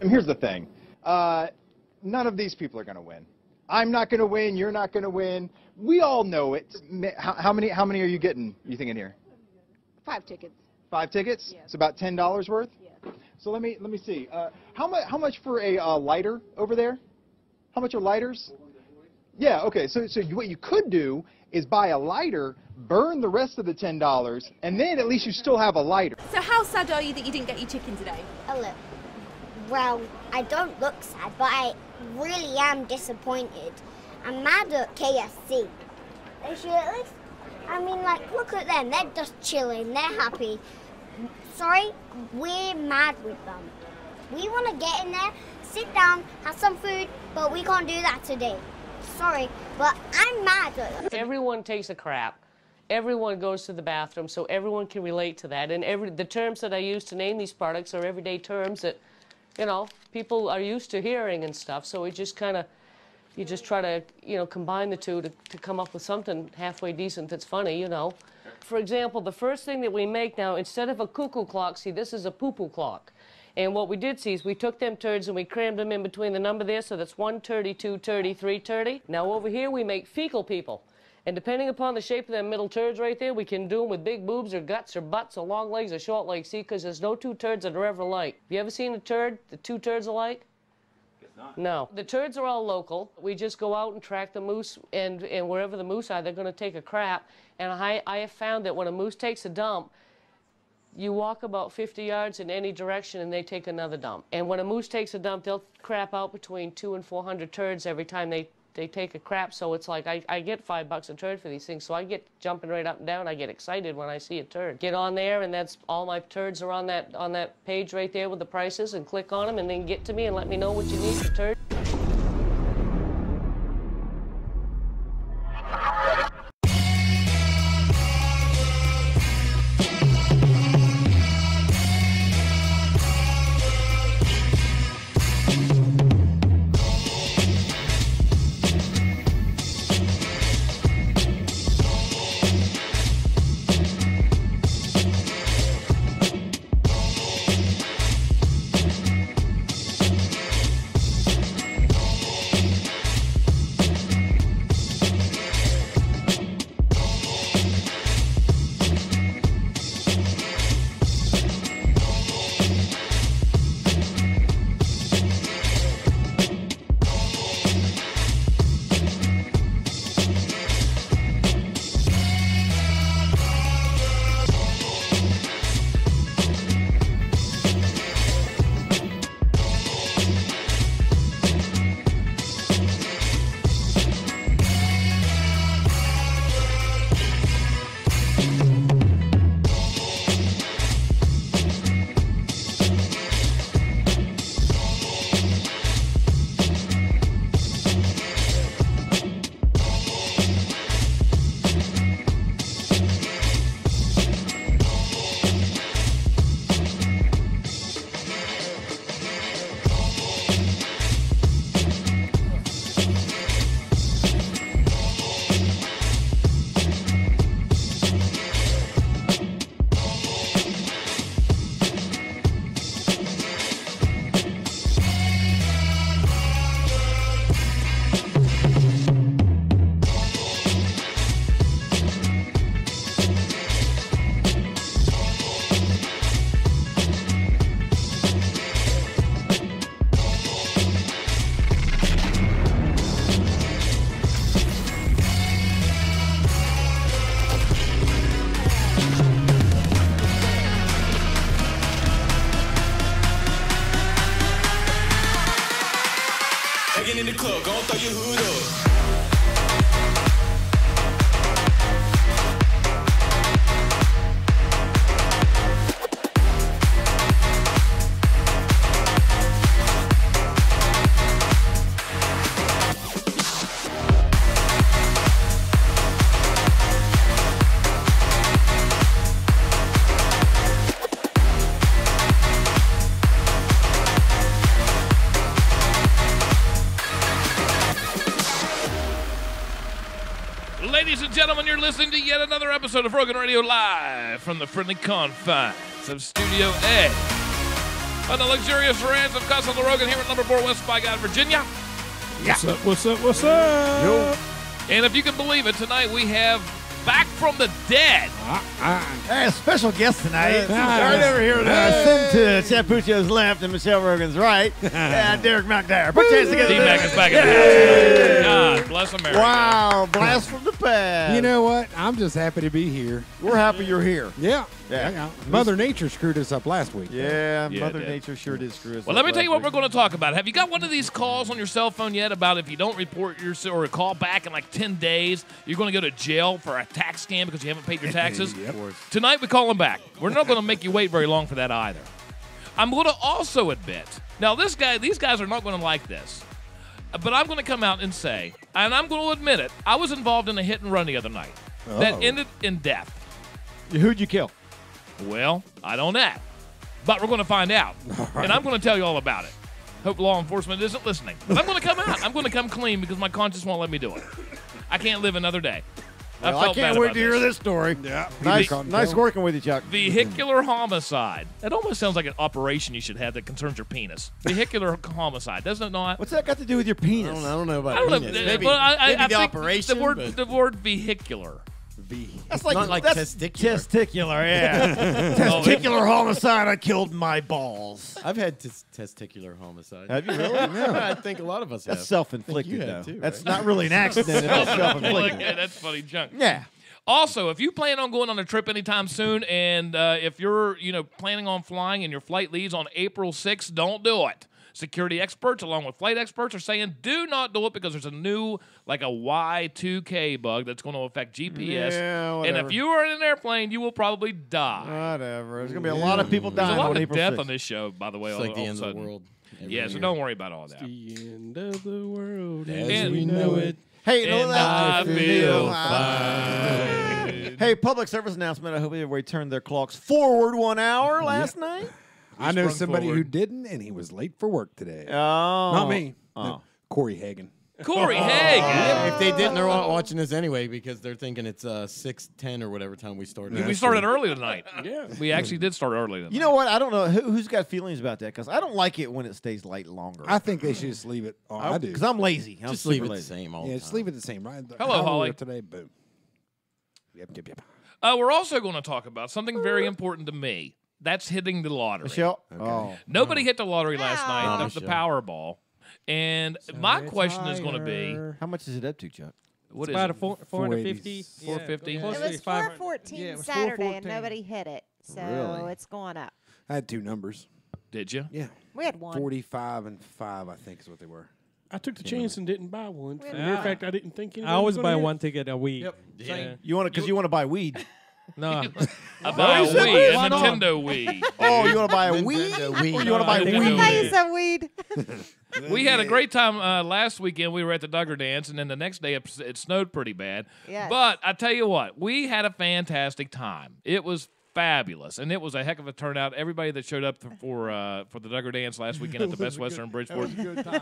And here's the thing. None of these people are going to win. I'm not going to win. You're not going to win. We all know it. How many are you getting, you think, in here? 5 tickets. 5 tickets? Yeah. It's about $10 worth? Yeah. So let me see. How much for a lighter over there? How much are lighters? Yeah, okay. So what you could do is buy a lighter, burn the rest of the $10, and then at least you still have a lighter. So how sad are you that you didn't get your chicken today? A little. Well, I don't look sad, but I really am disappointed. I'm mad at KFC. They should at least, I mean, like, look at them. They're just chilling. They're happy. Sorry, we're mad with them. We want to get in there, sit down, have some food, but we can't do that today. Sorry, but I'm mad at them. Everyone takes a crap. Everyone goes to the bathroom, so everyone can relate to that. And the terms that I use to name these products are everyday terms that, you know, people are used to hearing and stuff. So we just kind of, you just try to, you know, combine the two to come up with something halfway decent that's funny, you know. For example, the first thing that we make now, instead of a cuckoo clock, see, this is a poo-poo clock. And what we did see is we took them turds and we crammed them in between the number there, so that's 130, 230, 330. Now over here we make fecal people. And depending upon the shape of them middle turds right there, we can do them with big boobs or guts or butts or long legs or short legs, see, because there's no 2 turds that are ever alike. Have you ever seen a turd, the 2 turds alike? Guess not. No. The turds are all local. We just go out and track the moose, and wherever the moose are, they're going to take a crap. And I have found that when a moose takes a dump, you walk about 50 yards in any direction and they take another dump. And when a moose takes a dump, they'll crap out between 200 and 400 turds every time they take a crap. So it's like I get $5 a turd for these things, so I get jumping right up and down. I get excited when I see a turd. Get on there, and that's all my turds are on that page right there with the prices, and click on them and then get to me and let me know what you need for turd. In the club, gon' throw your hood up. Ladies and gentlemen, you're listening to yet another episode of Rogan Radio live from the friendly confines of Studio A. on the luxurious ranch of Castle Rogan here at number 4 West Spygod, Virginia. Yeah. What's up? Yo. And if you can believe it, tonight we have Back from the Dead. Hey, a special guest tonight. Right over here. Sitting to Chef Puccio's left and Michelle Rogan's right. And Derek McDowell. Put your hands together. D-Mac is back in the house. God bless America. Wow, blast from the past. You know what? I'm just happy to be here. We're happy you're here. Yeah. Yeah. Mother Nature screwed us up last week. Yeah, Mother Nature sure did screw us up. Well, let me tell you what we're going to talk about. Have you got one of these calls on your cell phone yet about if you don't report your or call back in like 10 days, you're going to go to jail for a tax scam because you haven't paid your taxes? Yep. Tonight we call them back. We're not going to make you wait very long for that either. I'm going to also admit, now these guys are not going to like this, but I'm going to come out and say, and I'm going to admit it, I was involved in a hit and run the other night that ended in death. Who'd you kill? Well, I don't know, but we're going to find out, and I'm going to tell you all about it. Hope law enforcement isn't listening, but I'm going to come out. I'm going to come clean because my conscience won't let me do it. I can't live another day. Well, I can't wait to hear this story. Yeah. Nice working with you, Chuck. Vehicular homicide. It almost sounds like an operation you should have that concerns your penis. Vehicular homicide, doesn't it not? What's that got to do with your penis? I don't know about I don't know. penis. Maybe, I the think operation. the word vehicular. That's not like testicular. Testicular, yeah. Testicular homicide. I killed my balls. I've had testicular homicide. Have you really? No. I think a lot of us have. That's self-inflicted, you though. have too, That's right? not really an accident. That's self-inflicted. Yeah, that's funny junk. Yeah. Also, if you plan on going on a trip anytime soon, and if you're planning on flying and your flight leaves on April 6th, don't do it. Security experts, along with flight experts, are saying do not do it because there's a new, like a Y2K bug that's going to affect GPS. Yeah, and whatever. if you are in an airplane, you will probably die. Whatever. There's going to be a lot of people There's dying a lot on of April death 6th. on this show, by the way. It's all, like the all end of a of the sudden. world. Yeah, so don't worry about all that. The end of the world As we know it. Hey, you know And that? I feel fine. Hey, public service announcement. I hope everybody turned their clocks forward 1 hour last night. I know sprung somebody forward. who didn't, and he was late for work today. Oh. Not me. Oh. No, Corey Hagan. Corey Hagan. If they didn't, they're not watching us anyway because they're thinking it's 6:10 or whatever time we started. We started early tonight. Yeah. We actually did start early tonight. You know what? I don't know who's got feelings about that because I don't like it when it stays light longer. I think they should just leave it. Oh, I do. Because I'm lazy. I'm Just super leave it the lazy. same all Yeah, the just time. leave it the same, right? Hello, How we Holly. were today, boom. Yep. We're also going to talk about something very important to me. That's hitting the lottery. Michelle? Oh. Nobody hit the lottery last night, No, the Michelle. Powerball. And my question is going to be, How much is it up to, Chuck? what It's is about it? a 450. 450? Yeah, It close to was 500. 414 Yeah, it was Saturday, 414. and nobody hit it. So Really? it's going up. I had two numbers. Did you? Yeah. We had one. 45 and 5, I think, is what they were. I took the chance and didn't buy one. Yeah. Matter of fact, I didn't think I always buy one ticket a week. Yep. Yeah. You want to because you want to buy weed. No. I buy a you said Wii, a why not? Nintendo Wii. Oh, you want to buy a weed? Nintendo weed. Or you want to buy Nintendo weed? Wii. I used some weed. We had a great time last weekend. We were at the Duggar Dance, and then the next day it snowed pretty bad. Yes. But I tell you what, we had a fantastic time. It was fabulous, and it was a heck of a turnout. Everybody that showed up for the Duggar Dance last weekend at the Best Western Bridgeport.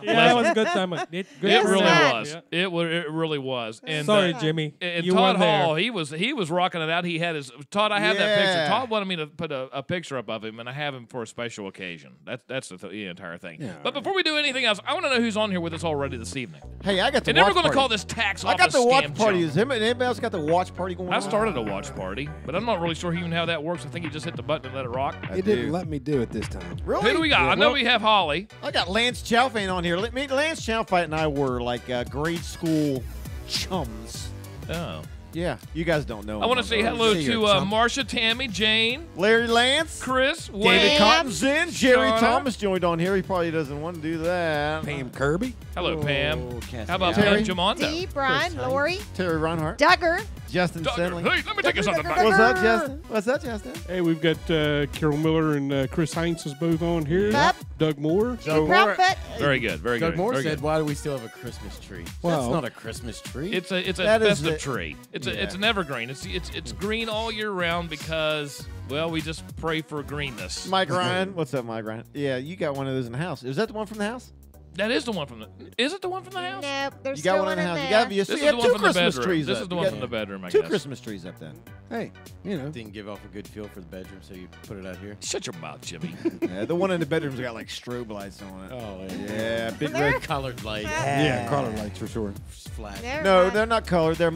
Yeah, it was a good time. Good It time. really Yes. was. Yeah. It really was. And Sorry, Jimmy. And you Todd weren't there. Hall, he was rocking it out. He had his Todd. I have that picture. Yeah. Todd wanted me to put a picture up of him, and I have him for a special occasion. That's the entire thing. Yeah, but before we do anything else, I want to know who's on here with us already this evening. Hey, I got the And then we're watch going to party. call this tax I office got the watch scam party. junk. Is anybody else got the watch party going on? I started a watch party, but I'm not really sure even how that works. I think you just hit the button and let it rock. It didn't let me do it this time. Really? Who do we got? I know we have Holly. I got Lance Chalfant on here. Lance Chalfant and I were like grade school chums. Oh. Yeah, you guys don't know. I want to him. say hello See you, to chump. Marcia, Tammy, Jane, Larry Lance. Chris, David Wayne. Cotton's in. Jerry Shauna. Thomas joined on here. He probably doesn't want to do that. Pam Kirby. Hello, Pam. Cassie. How about Terry. Pam Jamondo? Dee, Brian, Lori, Terry Reinhardt. Duggar. Justin Sedley. Hey, let me take you something back. What's up, Justin? What's up, Justin? Hey, we've got Carol Miller and Chris Heinz is both on here. Yep. Doug Moore. Proudfoot. Very good, very Doug good. Moore very said, good. "Why do we still have a Christmas tree? Well- That's not a Christmas tree. It's a That is festive the- tree. It's an evergreen. It's green all year round because we just pray for greenness. Mike Ryan. What's up, Mike Ryan? Yeah, you got one of those in the house. Is that the one from the house? That is the one from the. Is it the one from the house? Nope, there's You got still one in the house. there. You got you This is have the one two from the Christmas bedroom. trees. This up. is the You one got from the bedroom, I Two guess. Christmas trees up then. Hey, you know. Didn't give off a good feel for the bedroom, so you put it out here. Shut your mouth, Jimmy. Yeah, the one in the bedroom's got like strobe lights on it. Oh, Yeah, big They're- red. Colored light. Yeah, color lights for sure. Flat. They're No, not- they're not colored. They're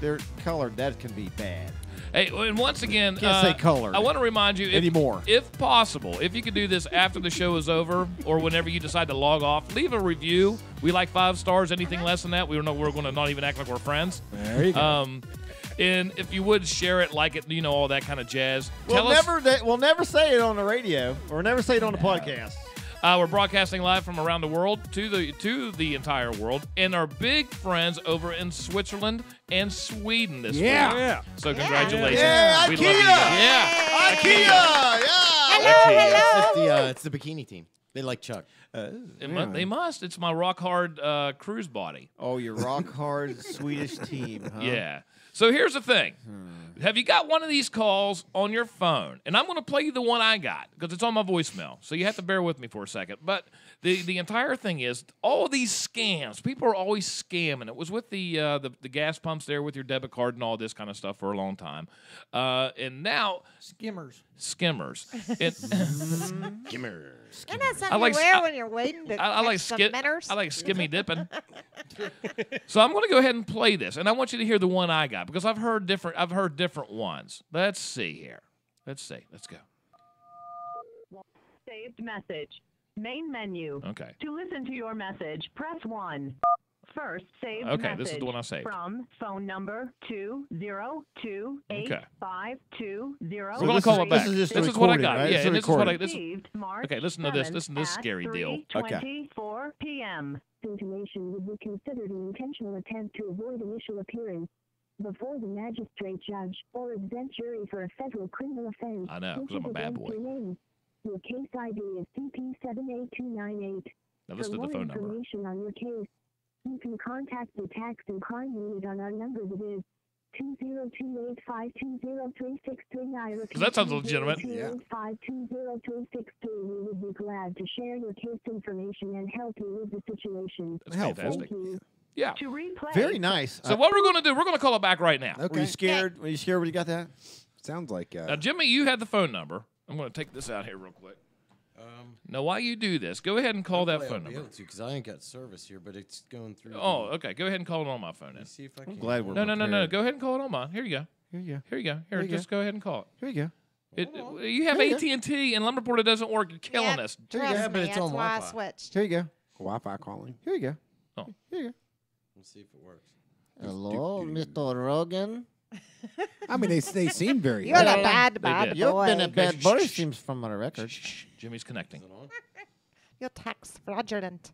They're colored. That can be bad. Hey, and once again, Can't say colored I want to remind you anymore. if possible, if you could do this after the show is over or whenever you decide to log off, leave a review. We like 5 stars. Anything less than that, we're going to not even act like we're friends. There you go. And if you would share it, like it, all that kind of jazz. We'll never say it on the radio or never say it on the podcast. We're broadcasting live from around the world to the entire world, and our big friends over in Switzerland and Sweden this week. Yeah. So congratulations. Yeah, We IKEA. love you. Yeah. IKEA. Yeah. Hello. It's the bikini team. They like Chuck. They must. It's my rock hard cruise body. Oh, your rock hard Swedish team, huh? Yeah. So here's the thing. Have you got one of these calls on your phone? And I'm going to play you the one I got because it's on my voicemail. So you have to bear with me for a second. But the entire thing is all these scams. People are always scamming. It was with the gas pumps there with your debit card and all this kind of stuff for a long time. And now Skimmers. It, Gimmer. Isn't that something I like- you wear when you're waiting to I like catch some skip. minnows? I like skimmy dipping. So I'm going to go ahead and play this, and I want you to hear the one I got because I've heard different ones. Let's see here. Let's go. Saved message. Main menu. Okay. To listen to your message, press 1. First saved Okay, message. this is the one I saved. From phone number 2028520. We're going to call it back. This is what I got. right? Yeah, It's a and this is what I. recording. This, Received March okay, listen to this. 7th Listen to this at scary deal. 3:24 p.m. Intimation would be considered an intentional attempt to avoid initial appearance before the magistrate judge or exempt jury for a federal criminal offense. I know, 'cause I'm a bad boy. Your case ID is CP78298. Now listen to For the more phone number. information on your case, you can contact the tax and crime unit on our number that is 20285203639. Because that sounds legitimate. 20285203639. We would be glad to share your case information and help you with the situation. That's fantastic. Yeah. To replay. Very nice. So what we're going to do, we're going to call it back right now. Were you scared? Were you scared when you got that? Sounds like. Now, Jimmy, you had the phone number. I'm going to take this out here real quick. Now, while you do this, go ahead and call that phone number. Because I ain't got service here, but it's going through. Oh, okay. Go ahead and call it on my phone. Then. See if I can. Glad we're No. prepared. Go ahead and call it on mine. Here you go. Here you go. Here you go. Here, Here you just go ahead and call it. Here you go. You have Here you AT&T and Lumberport. It doesn't work. You're killing us. Trust Yeah, but me, it's that's on why I Wi-Fi. switched. Here you go. Wi-Fi calling. Here you go. Oh. Here you go. Let's see if it works. Hello, Mr. Rogan. I mean, they seem very. You're the good. bad did. You've boy. been a bad Shh, boy, shh, seems from the record. Shh. Jimmy's connecting. You're tax fraudulent.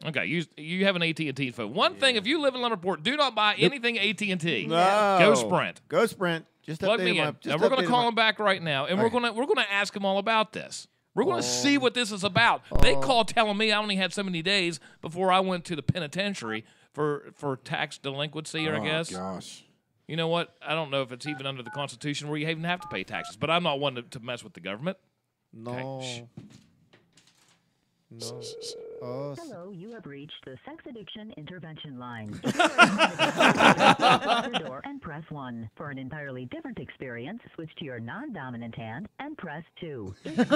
Okay, you have an AT&T phone. One thing, if you live in Lumberport, do not buy anything AT&T. No. Go Sprint. Go Sprint. Just Plug update me my. in. Just Now we're going update to call my- him back right now, and we're going to ask him all about this. We're going to see what this is about. Oh. They called telling me I only had so many days before I went to the penitentiary for tax delinquency, or I guess. Gosh. You know what? I don't know if it's even under the Constitution where you even have to pay taxes, but I'm not one to mess with the government. No. Okay, No. Oh, Hello, you have reached the sex addiction intervention line. Your door and press 1. For an entirely different experience, switch to your non-dominant hand and press 2. If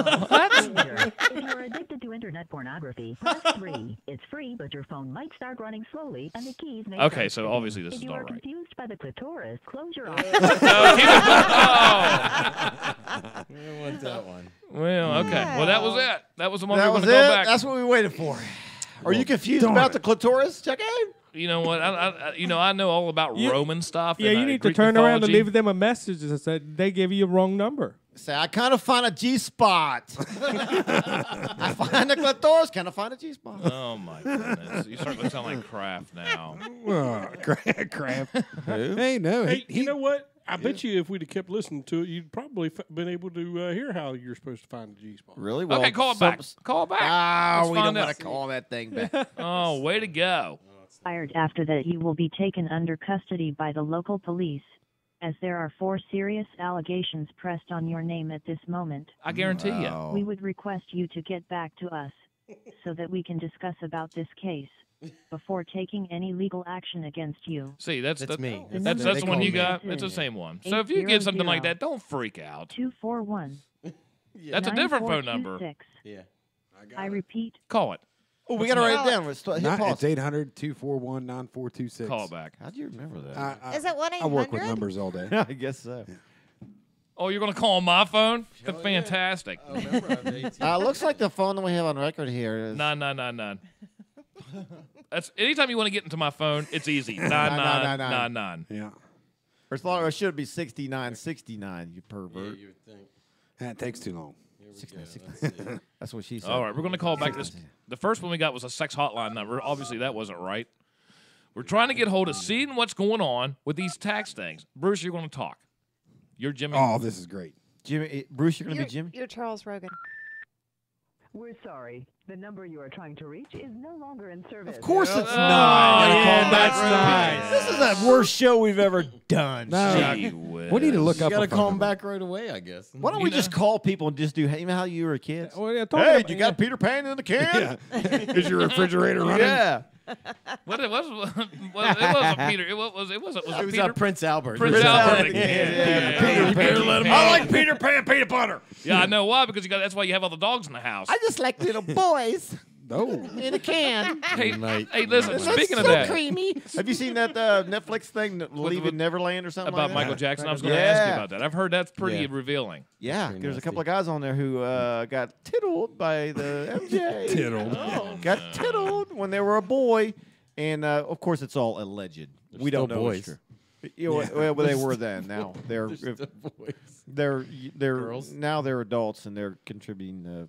you're addicted to internet pornography, press 3. It's free, but your phone might start running slowly, and the keys may Okay, start so spinning. obviously this if is you not are right. confused by the clitoris, close your No, eyes. keep it- I don't want that one. Well, okay. Well, that was it. That was the one we that were was going to it. call back. That's what we waited for. Are you confused about the clitoris? Check in. You know what? I know all about Roman stuff. Yeah, and, you need to Greek turn around and mythology. leave them a message that said they gave you a wrong number. Say, I kind of find a G spot. I find a clitoris, kind of find a G spot. Oh my goodness! You start to sound like Kraft now. Kraft. Hey, no. Hey, you know what? I bet you if we'd have kept listening to it, you'd probably been able to hear how you're supposed to find the G spot. Really? Well, Okay, call it back. Call it back. Ah, Let's we don't find want out. to call that thing back. Oh, way to go! After that, you will be taken under custody by the local police, as there are 4 serious allegations pressed on your name at this moment. I guarantee you. We would request you to get back to us so that we can discuss about this case before taking any legal action against you. See, that's me. The That's number the one you to got. call It's the is same one. So if you get something like 800 that, don't freak out. 241. That's a different phone number. 9426. Yeah. I repeat. Call it. Oh, we got to write it down. Let's hit pause. It's 800-241-9426. Call back. How'd you remember that? Is it 1-800? I work with numbers all day. I guess so. Oh, you're going to call on my phone? That's fantastic. Looks like the phone that we have on record here is 9999. That's anytime you want to get into my phone, it's easy. 9999. Yeah. Or it should be 6969, you pervert. Yeah, you would think. That takes too long. 6969. That's what she said. All right, we're going to call back this. The first one we got was a sex hotline number. Obviously, that wasn't right. We're trying to get hold of seeing what's going on with these tax things. Bruce, you're going to talk. You're Jimmy. Oh, this is great. Jimmy, Bruce, you're going to be Jimmy? You're Charles Rogan. We're sorry. The number you are trying to reach is no longer in service. Of course it's Oh, not. yeah, That's nice. This is the worst show we've ever done. No. Gee We need to look You up got to a phone call him number. back right away, I guess. Why don't we just call people and just do, you know how you were a kid? Well, yeah, Hey, you got Peter Pan in the can? Is your refrigerator running? Yeah. What it was, it wasn't Peter. It was It was Peter. Prince Albert. Prince Albert again. Yeah. Peter Pan, let him I like Peter Pan peanut butter. Yeah, I know why, because that's why you have all the dogs in the house. I just like little boys No. in a can. Hey, Mate. hey, listen. That's Speaking of so that, creamy. Have you seen that Netflix thing, Leaving Neverland or something about like that? Michael Jackson, I was going to ask you Yeah. about that. I've heard that's pretty Yeah. revealing. Yeah, Pretty there's a nasty. couple of guys on there who got tittled by the MJ. Tittled. Got tittled when they were a boy. And, of course, it's all alleged. We don't still know boys. it's true. You know, well, they were then. Now they're They're they're Girls. now they're adults and they're contributing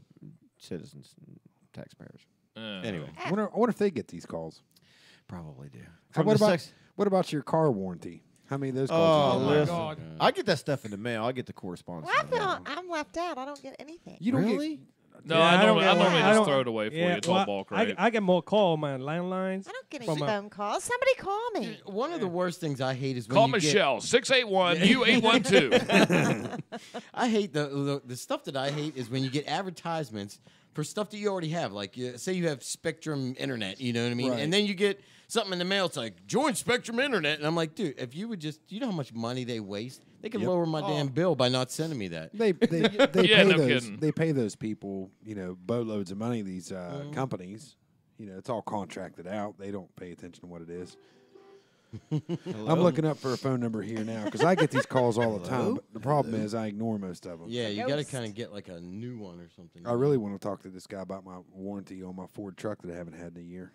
citizens, and taxpayers. Anyway. I wonder if they get these calls. Probably do. What about your car warranty? How many of those Oh, calls? my listen. God. I get that stuff in the mail. I get the correspondence. Well, I in the mail. feel I'm left out. I don't get anything. You don't Really? No, Yeah, I normally I just don't- throw it away for you. It's all bulk I, rate. I get more call on my landlines. I don't get from any a- phone calls. Somebody call me. One of the worst things I hate is when Call you Michelle, 681-U812. I hate the stuff that I hate is when you get advertisements for stuff that you already have. Like, say you have Spectrum Internet, you know what I mean? Right. And then you get something in the mail. It's like, join Spectrum Internet. And I'm like, dude, if you would just, you know how much money they waste? They could lower my damn bill by not sending me that. They Yeah, pay no those kidding. they pay those people, boatloads of money. These companies, it's all contracted out. They don't pay attention to what it is. I'm looking up for a phone number here now because I get these calls all the time. But the problem is I ignore most of them. Yeah, you got to kind of get like a new one or something. I really want to talk to this guy about my warranty on my Ford truck that I haven't had in a year.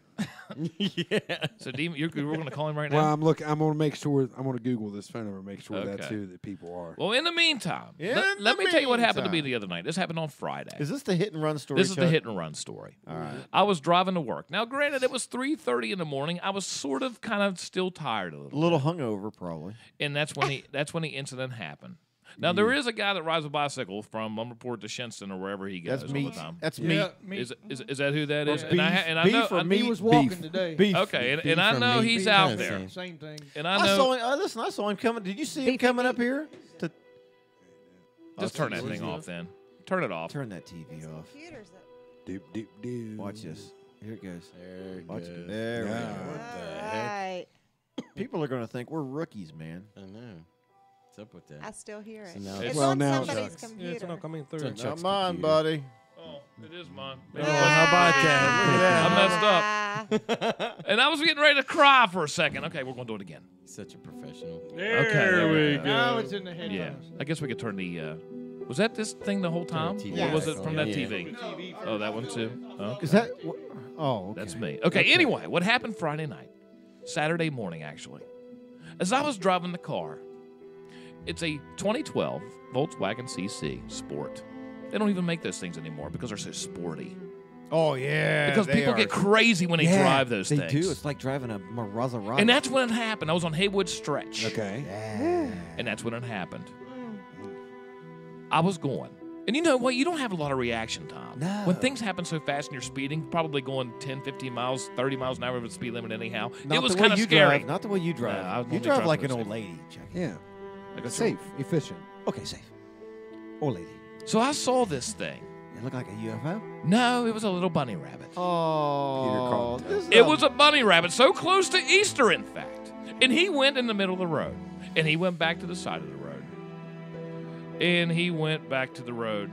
Yeah. So, Dean, we're going to call him right now? Well, I'm going to make sure. I'm going to Google this phone number and make sure that's Okay. who the people are. Well, in the meantime, In let the me tell you what happened to me meantime. the other night. This happened on Friday. Is this the hit and run story? This is the Chuck? hit and run story. All right. I was driving to work. Now, granted, it was 3:30 in the morning. I was sort of kind of still tired a A little. little hungover, probably. And that's when the incident happened. Now, there is a guy that rides a bicycle from Lumberport to Shinston or wherever he goes That's all meat. the time. That's Yeah, meat. Is that who that is? Or And I beef know or meat? He was walking Beef. today. Beef. Okay, Beef and I or know meat? he's Kinda out the there. same. Same thing. And I I know. saw him. Listen, I saw him coming. Did you see him coming up here? To Just turn that thing off then. Turn it off. turn that TV off. Computers that Doop, doop, doop. Watch this. Here it goes. There it Watch goes. it. There we Yeah. go. What the heck? Right. People are going to think we're rookies, man. I know. What's up with that? I still hear it. So now It's it's- Well, on now it's somebody's Chuck's. Yeah, it's computer. not coming through. It's Not Chuck's mine, computer. buddy. Oh, it is mine. Oh, how about that? Look at I messed up. And I was getting ready to cry for a second. Okay, we're going to do it again. Such a professional. There we go. Now it's in the headphones. Yeah. I guess we could turn the. Was that this thing the whole time? TV. Or was it Yeah. from that Yeah. TV? Oh, that one too? Okay. Is that? Oh, okay. That's me. Okay, anyway, what happened Friday night? Saturday morning, actually. As I was driving the car, it's a 2012 Volkswagen CC Sport. They don't even make those things anymore because they're so sporty. Oh yeah. Because they people are. get crazy when they Yeah, drive those they things. do. It's like driving a Maserati. And that's when it happened. I was on Haywood Stretch. Okay. And that's when it happened. I was going. And you know what? You don't have a lot of reaction time. No. When things happen so fast and you're speeding, probably going 10, 15 miles, 30 miles an hour over the speed limit anyhow. Not it was the way kind of you scary. drive. Not the way you drive. I was you normally drive driving like the an old same. lady. Chuck. Yeah. Like a Safe, efficient. Okay, safe. Old lady. So I saw this thing. It looked like a UFO? No, it was a little bunny rabbit. Oh. It was a bunny rabbit, so close to Easter, in fact. And he went in the middle of the road. And he went back to the side of the road. And he went back to the road.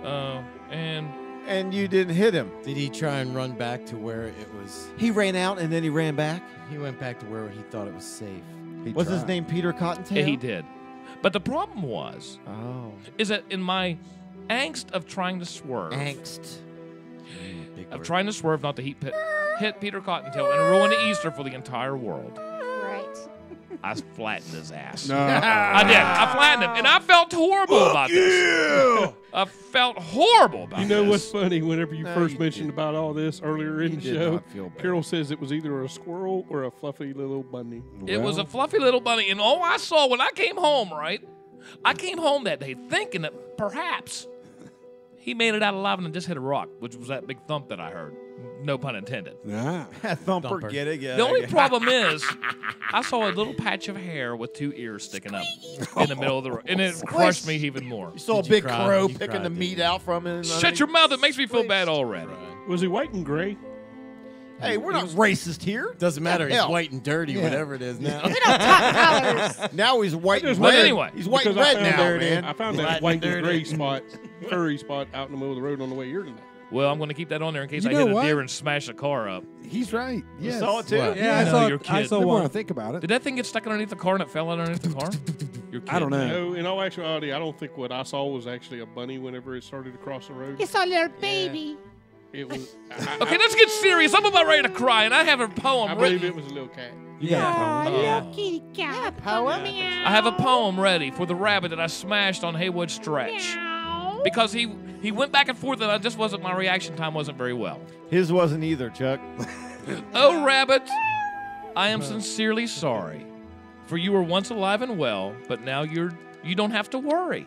And you didn't hit him. Did he try and run back to where it was? He ran out and then he ran back? He went back to where he thought it was safe. Was his name Peter Cottontail? He did. But the problem is that in my angst of trying to swerve. Of trying to swerve not to hit Peter Cottontail and ruin the Easter for the entire world. Right. I flattened his ass. No. I did. I flattened him. And I felt horrible about this. I felt horrible about this. You know what's funny? Whenever you first mentioned about all this earlier in the show, Carol says it was either a squirrel or a fluffy little bunny. It was a fluffy little bunny. And all I saw when I came home, right? I came home that day thinking that perhaps he made it out alive and just hit a rock, which was that big thump that I heard. No pun intended. Thumper, get it? The only problem is, I saw a little patch of hair with 2 ears sticking up in the middle of the road, and it crushed me even more. You saw a big crow picking the meat out from it. Shut your mouth. It makes me feel bad already. Was he white and gray? Hey, we're not racist here. Doesn't matter. He's white and dirty, whatever it is now. We don't talk colors. Now he's white and But red. anyway, He's white and Because red now, man. I found that white and gray spot, furry spot out in the middle of the road on the way here tonight. Well, I'm going to keep that on there in case You I know hit a what? deer and smash a car up. He's right. You Yes. saw it too? What? Yeah, I No, saw. you're I kidding. saw The one. more I think about it. Did that thing get stuck underneath the car and it fell underneath the car? You're kidding. I don't know. No, in all actuality, I don't think what I saw was actually a bunny whenever it started to cross the road. It's a little baby. It was. Okay, let's get serious. I'm about ready to cry, and I have a poem I written. believe it was a little cat. Yeah. Little kitty cat. Poem. I have a poem ready for the rabbit that I smashed on Haywood Stretch. Because he went back and forth, and I just wasn't. My reaction time wasn't very well. His wasn't either, Chuck. Oh, rabbit, I am sincerely sorry, for you were once alive and well, but now you don't have to worry,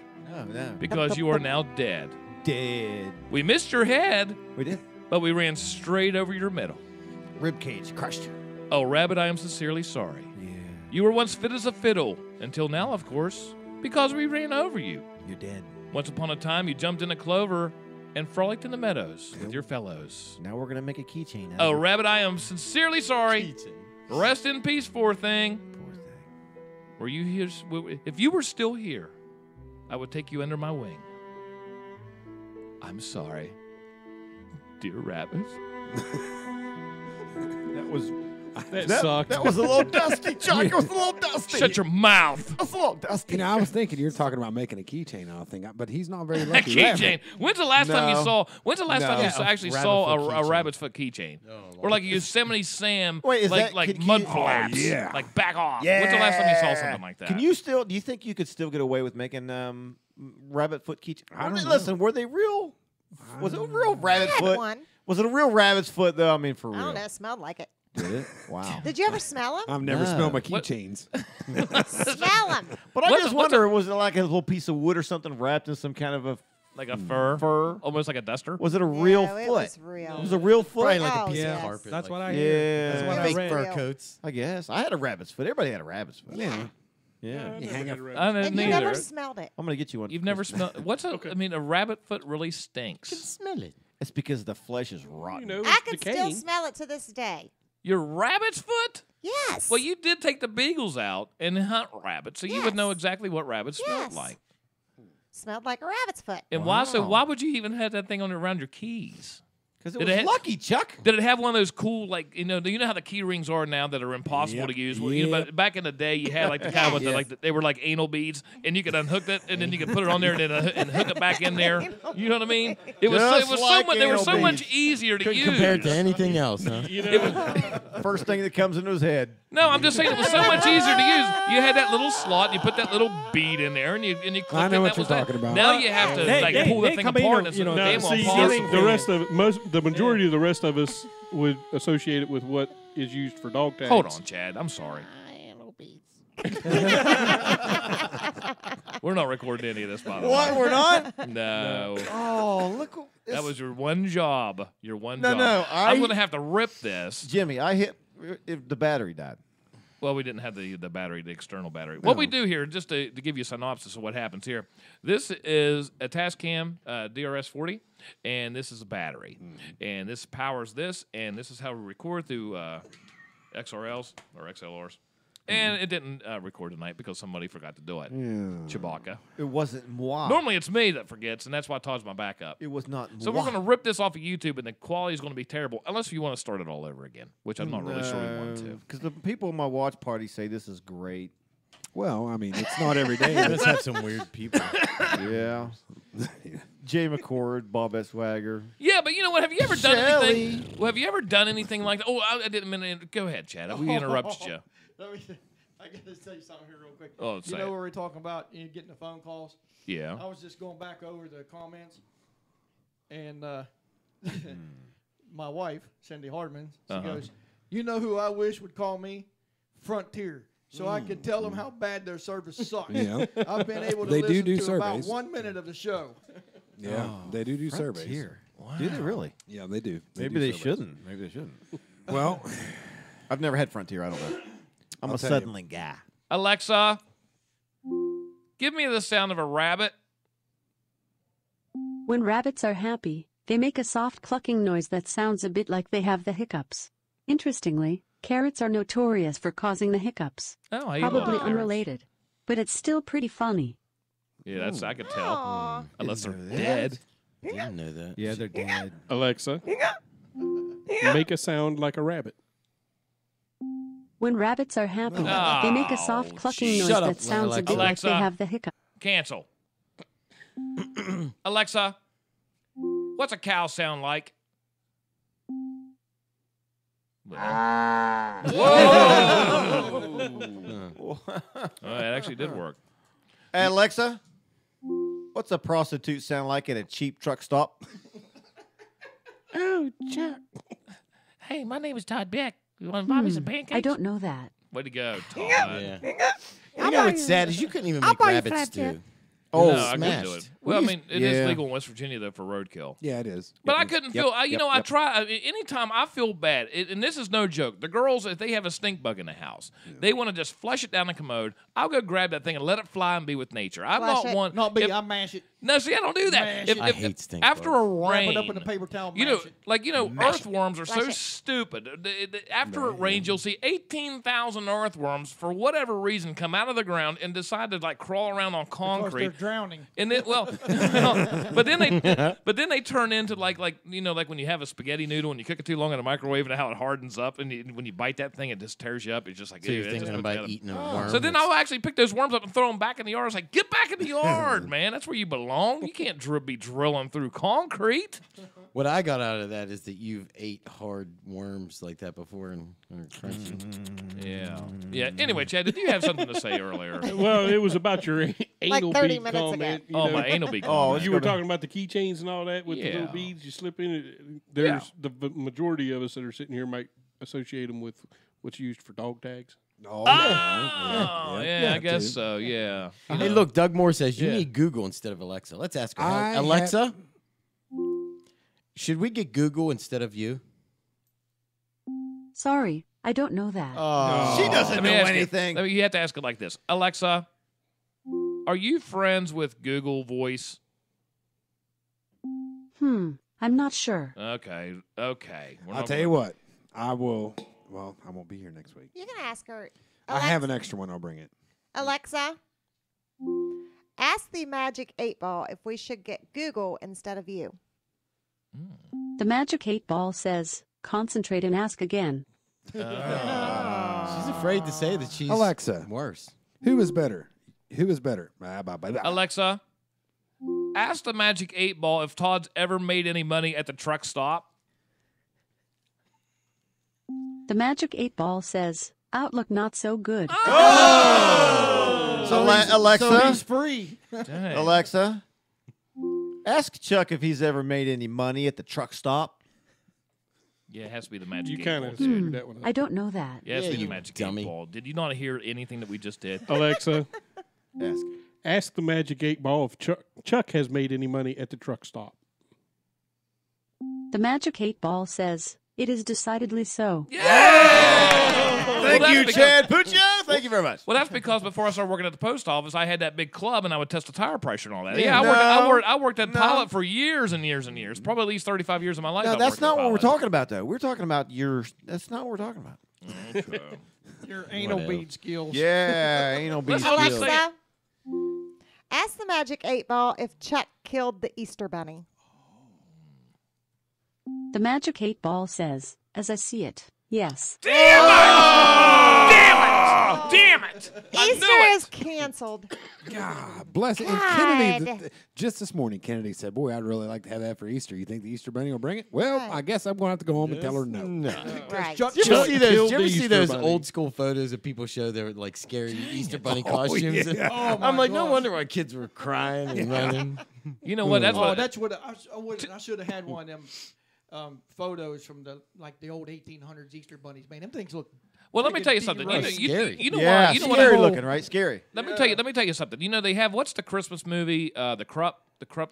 because you are now dead. Dead. We missed your head, We did. but we ran straight over your middle. Rib cage crushed. Oh, rabbit, I am sincerely sorry. Yeah. You were once fit as a fiddle, until now, of course, because we ran over you. You're dead. Once upon a time, you jumped in a clover and frolicked in the meadows with your fellows. Now we're gonna make a keychain. Oh, rabbit, I am sincerely sorry. Rest in peace, poor thing. Poor thing. Were you here? If you were still here, I would take you under my wing. I'm sorry, dear rabbit. That was. That sucked. That was a little dusty, Chuck. It was a little dusty. Shut your mouth. It was a little dusty. You know, I was thinking you're talking about making a keychain. I don't think, but he's not very A lucky. keychain. When's the last time you saw? When's the last time you No. actually Rabbit saw foot a keychain. rabbit's foot keychain? Or like a Yosemite Sam, Wait, is like that- can mud you- flaps, yeah. like back off. When's the last time you saw something like that? Can you still? Do you think you could still get away with making rabbit foot keychain? I don't know. Listen, were they real? Was it a real rabbit I had foot? one. Was it a real rabbit's foot though? I mean, for I real. don't know. It smelled like it. Did it? Wow. Did you ever smell them? I've never No. smelled my What? keychains. Smell them. But I What's just a- what's wonder, was it like a little piece of wood or something wrapped in some kind of a Like a fur, fur? almost like a duster. Was it a real No, foot? it was real. It was a real foot. Probably like Oh, a piece yes. of carpet. That's what I Yeah. hear. That's what I Fake read. fur Real. coats. I guess I had a rabbit's foot. Everybody had a rabbit's foot. Yeah. Yeah. I never had a rabbit. I didn't And you either. never smelled it. I'm gonna get you one. You've for never Christmas. smelled. What's a? I mean, a rabbit foot really stinks. Smell it. It's because the flesh is rotten. You know, I it's can still decaying. smell it to this day. Your rabbit's foot? Yes. Well, you did take the beagles out and hunt rabbits, so you would know Yes. exactly what rabbits smelled Yes. like. Smelled like a rabbit's foot. And why? So why would you even have that thing on around your keys? Because it Did was it ha- lucky, Chuck. Did it have one of those cool, like, you know how the key rings are now that are impossible Yep. to use? Well, you know, Yep. but back in the day, you had like the kind with the, like they were like anal beads, and you could unhook that, and then you could put it on there and then and hook it back in there. You know what I mean? It was Just so like much. They were anal so much beads. easier to Couldn't use. compare it to anything else, huh? You know, First thing that comes into his head. No, I'm just saying it was so much easier to use. You had that little slot, you put that little bead in there, and you click I it. know and what that was you're that. talking about. Now you have to They- pull they that thing come in, apart. And you know, it's now, damn see, impossible. the rest of the majority of the rest of us would associate it with what is used for dog tags. Hold on, Chad. I'm sorry. We're not recording any of this, by the way. What? We're not? No. Oh, look. That was your one job. Your one No, job. no, I'm going to have to rip this. Jimmy, I hit if the battery died. Well, we didn't have the battery, the external battery. What we do here, just to give you a synopsis of what happens here, this is a Tascam DRS-40, and this is a battery. And this powers this, and this is how we record through XRLs or XLRs. And it didn't record tonight because somebody forgot to do it. Chewbacca. It wasn't moi. Normally it's me that forgets, and that's why Todd's my backup. It was not So moi. we're going to rip this off of YouTube, and the quality is going to be terrible, unless you want to start it all over again, which I'm not really sure we want to. Because the people in my watch party say this is great. Well, I mean, it's not every day. Let's have some weird people. Yeah. Jay McCord, Bob S. Swagger. Yeah, but you know what? Have you ever done anything? Well, have you ever done anything like that? Oh, I didn't mean to. Go ahead, Chad. We interrupted you. I got to tell you something here real quick. Oh, you say know it. where we're talking about getting the phone calls? Yeah. I was just going back over the comments, and my wife, Cindy Hardman, she goes, "You know who I wish would call me? Frontier. So I could tell them how bad their service sucks." Yeah. I've been able to They listen do to surveys. about 1 minute of the show. Yeah, they do surveys. Frontier. Do they really? Yeah, they do. Maybe do they surveys. shouldn't. Maybe they shouldn't. Well, I've never had Frontier. I don't know. I'm I'll a tell suddenly guy. Alexa, give me the sound of a rabbit. When rabbits are happy, they make a soft clucking noise that sounds a bit like they have the hiccups. Interestingly, carrots are notorious for causing the hiccups. Oh, I eat a lot of Probably carrots. unrelated, but it's still pretty funny. Yeah, that's I could tell. Aw. Unless they're Didn't know dead. Didn't know that. Yeah, they're dead. Alexa, make a sound like a rabbit. When rabbits are happy, they make a soft clucking noise shut up, that sounds a bit like Alexa. they have the hiccup. Cancel. Alexa, what's a cow sound like? Whoa! Oh, it actually did work. Hey, Alexa, what's a prostitute sound like at a cheap truck stop? Oh, Chuck. Hey, my name is Todd Beck. You want to buy me some pancakes? I don't know that. Way to go, Todd. Yeah. You know what's sad is you couldn't even make rabbit stew. Oh, no, I couldn't do it. Well, I mean, it is legal in West Virginia, though, for roadkill. Yeah, it is. But I couldn't feel, I try, anytime I feel bad, and this is no joke, the girls, if they have a stink bug in the house, they want to just flush it down the commode. I'll go grab that thing and let it fly and be with nature. I'm Flush not it. one. Not me, I mash it. No, see, I don't do that. Mash If, it. I hate stink after bugs. a Wrap rain, it up in a paper towel, you know, mash it. like, Mash earthworms are so Flush it. stupid. After it rains, you'll see 18,000 earthworms, for whatever reason, come out of the ground and decide to, like, crawl around on Because concrete. they're drowning. And then, but then they turn into like when you have a spaghetti noodle and you cook it too long in the microwave and how it hardens up, and when you bite that thing, it just tears you up. It's just like, So you're ew, it just thinking puts about you eating a worm? So then I'll actually pick those worms up and throw them back in the yard. It's like, get back in the yard, man. That's where you belong. You can't be drilling through concrete. What I got out of that is that you've ate hard worms like that before and are crunchy. Yeah. Anyway, Chad, did you have something to say earlier? Well, it was about your anal 30 bead minutes ago. comment. you Oh, know. my anal bead Oh, comment. You were talking about the keychains and all that with the Yeah. little beads you slip in. There's the majority of us that are sitting here might associate them with what's used for dog tags. Oh, yeah, I guess dude. so. Yeah. You Hey, know. look, Doug Moore says you Yeah. need Google instead of Alexa. Let's ask her. I Alexa, should we get Google instead of you? Sorry, I don't know that. She doesn't Let me know ask you- anything. you have to ask it like this. Alexa, are you friends with Google Voice? I'm not sure. Okay. I'll tell you what. I will. Well, I won't be here next week. You can ask her. I have an extra one. I'll bring it. Alexa, ask the Magic 8 Ball if we should get Google instead of you. The Magic 8 Ball says, concentrate and ask again. She's afraid to say that she's Alexa, worse. Who is better? Who is better? Alexa, ask the Magic 8 Ball if Todd's ever made any money at the truck stop. The Magic 8 Ball says, outlook not so good. So, Alexa, So he's free. Dang. Alexa, ask Chuck if he's ever made any money at the truck stop. Yeah, it has to be the Magic You 8 kind Ball. of dude. screwed that one up. I don't know that. Yeah, it has Yeah, to be the you Magic dummy. 8 Ball. Did you not hear anything that we just did? Alexa, Ask. the Magic 8 Ball if Chuck has made any money at the truck stop. The Magic 8 Ball says, it is decidedly so. Thank Well, you, Chad Puccio. Thank you very much. Well, that's because before I started working at the post office, I had that big club, and I would test the tire pressure and all that. Yeah, I worked at Pilot for years and years and years, probably at least 35 years of my life. No, I that's worked not at what we're Pilot. talking about, though. We're talking about That's not what we're talking about. Okay. Your anal bead skills. Yeah, anal bead Alexa, skills. ask the Magic 8-Ball if Chuck killed the Easter Bunny. The Magic 8-Ball says, as I see it, yes. Damn it! Easter is canceled. God bless it. And God. Kennedy, just this morning, Kennedy said, boy, I'd really like to have that for Easter. You think the Easter Bunny will bring it? Well, I guess I'm going to have to go home and tell her no. Right. Did you ever see those old school photos that people show their like scary Easter bunny costumes? Yeah. Oh, I'm my like, no gosh. wonder why kids were crying and running. You know what? That's what. That's what I should have had one of them photos from the old 1800s Easter bunnies. Man, them things look. Well, let me tell you something. Scary. You know yeah, why? You know scary what? looking, right? Scary. Let me tell you something. You know they have what's the Christmas movie? The Krupp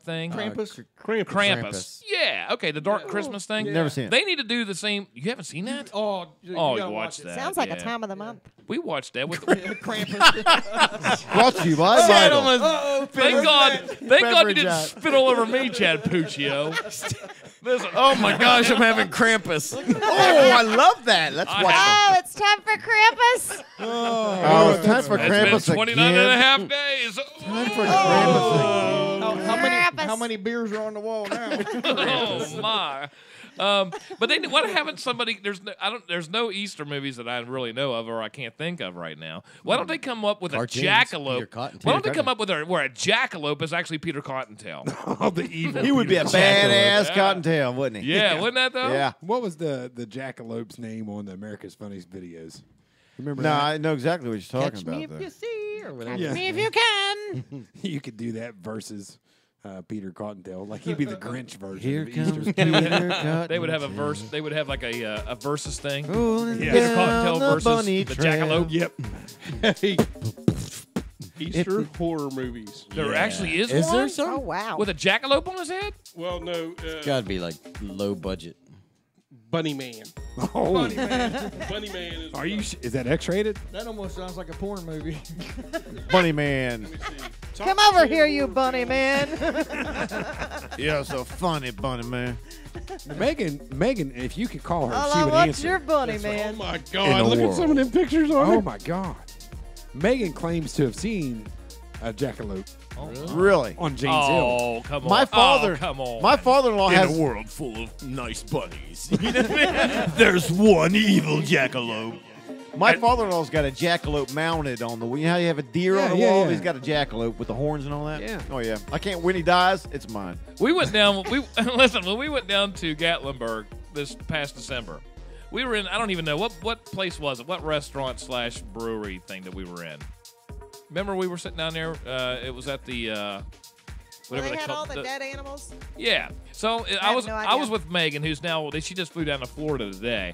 thing. Krampus. Krampus. Yeah. Okay. The dark Christmas thing. Never seen it. They need to do the same. You haven't seen that? Oh, you Oh, gotta you watch watched it. that. Sounds like yeah. a time of the month. We watched that with Krampus. Brought to you by Vital. Thank God you Beverage didn't out. spit all over me, Chad Puccio. Listen. Oh my gosh, I'm having Krampus. Oh, I love that. Let's watch it. Oh, it's time for Krampus. Oh, it's time for Krampus It's been 29 again. and a half days. Time for Krampus again. How many beers are on the wall now? Oh my. But they why haven't somebody there's no Easter movies that I really know of or I can't think of right now. Why don't they come up with Cartoons, a jackalope? Peter Cotton- Why don't Peter they come up with where a jackalope is actually Peter Cottontail? Oh, the evil. He would be a Peter badass Yeah. cottontail, wouldn't he? Yeah, wouldn't that though? Yeah. What was the jackalope's name on the America's Funniest Videos? Remember No, that? I know exactly what you're talking Catch about. me if though. you see, or whatever. Yeah. Me if you can. You could do that versus Peter Cottontail. Like he'd be the Grinch version. Here of comes Easter. Peter They would have a Cottontail. verse. They would have like a versus thing. Rolling Yeah. Peter down Cottontail the versus bunny the trail. jackalope. Hey, Easter horror movies. There actually is Is one there some? Oh, wow. with a jackalope on his head. Well, no. Gotta be like low budget. Bunny Man. Oh, Bunny Man is. are you? Is that X-rated? That almost sounds like a porn movie. Bunny Man. Come over here, you bunny man. Yeah, so funny, Bunny Man. Megan, if you could call her, she Hello, would what's answer. your bunny Oh man? my In God! the Look at some of them pictures on Oh it. my God. Megan claims to have seen a jackalope Really? on Jane's Hill. Oh come on! My father, Oh, come on! my father-in-law has. world full of nice bunnies, there's one evil jackalope. My father-in-law's got a jackalope mounted on the. You know how you have a deer on the Yeah, wall? yeah. He's got a jackalope with the horns and all that. Yeah. Oh yeah. I can't. When he dies, it's mine. We went down. Listen. When we went down to Gatlinburg this past December, we were in. I don't even know what place was it. What restaurant / brewery thing that we were in. Remember, we were sitting down there. It was at the Where whatever they they had call all the the- dead animals. Yeah. So I have was no I idea. was with Megan, who's now she just flew down to Florida today.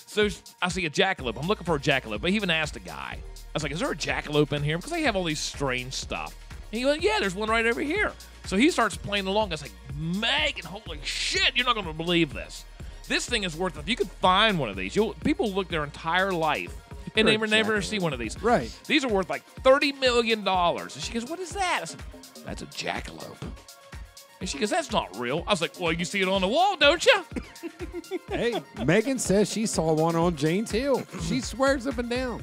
So I see a jackalope. I'm looking for a jackalope. I even asked a guy. I was like, "Is there a jackalope in here?" Because they have all these strange stuff. And he went, "Yeah, there's one right over here." So he starts playing along. I was like, "Megan, holy shit! You're not going to believe this. This thing is worth. If you could find one of these, people look their entire life." And they For a were never jackalope. see one of these. Right. These are worth like $30 million. And she goes, "What is that?" I said, "That's a jackalope." And she goes, "That's not real." I was like, "Well, you see it on the wall, don't you?" Hey, Megan says she saw one on Jane's Hill. She swears up and down.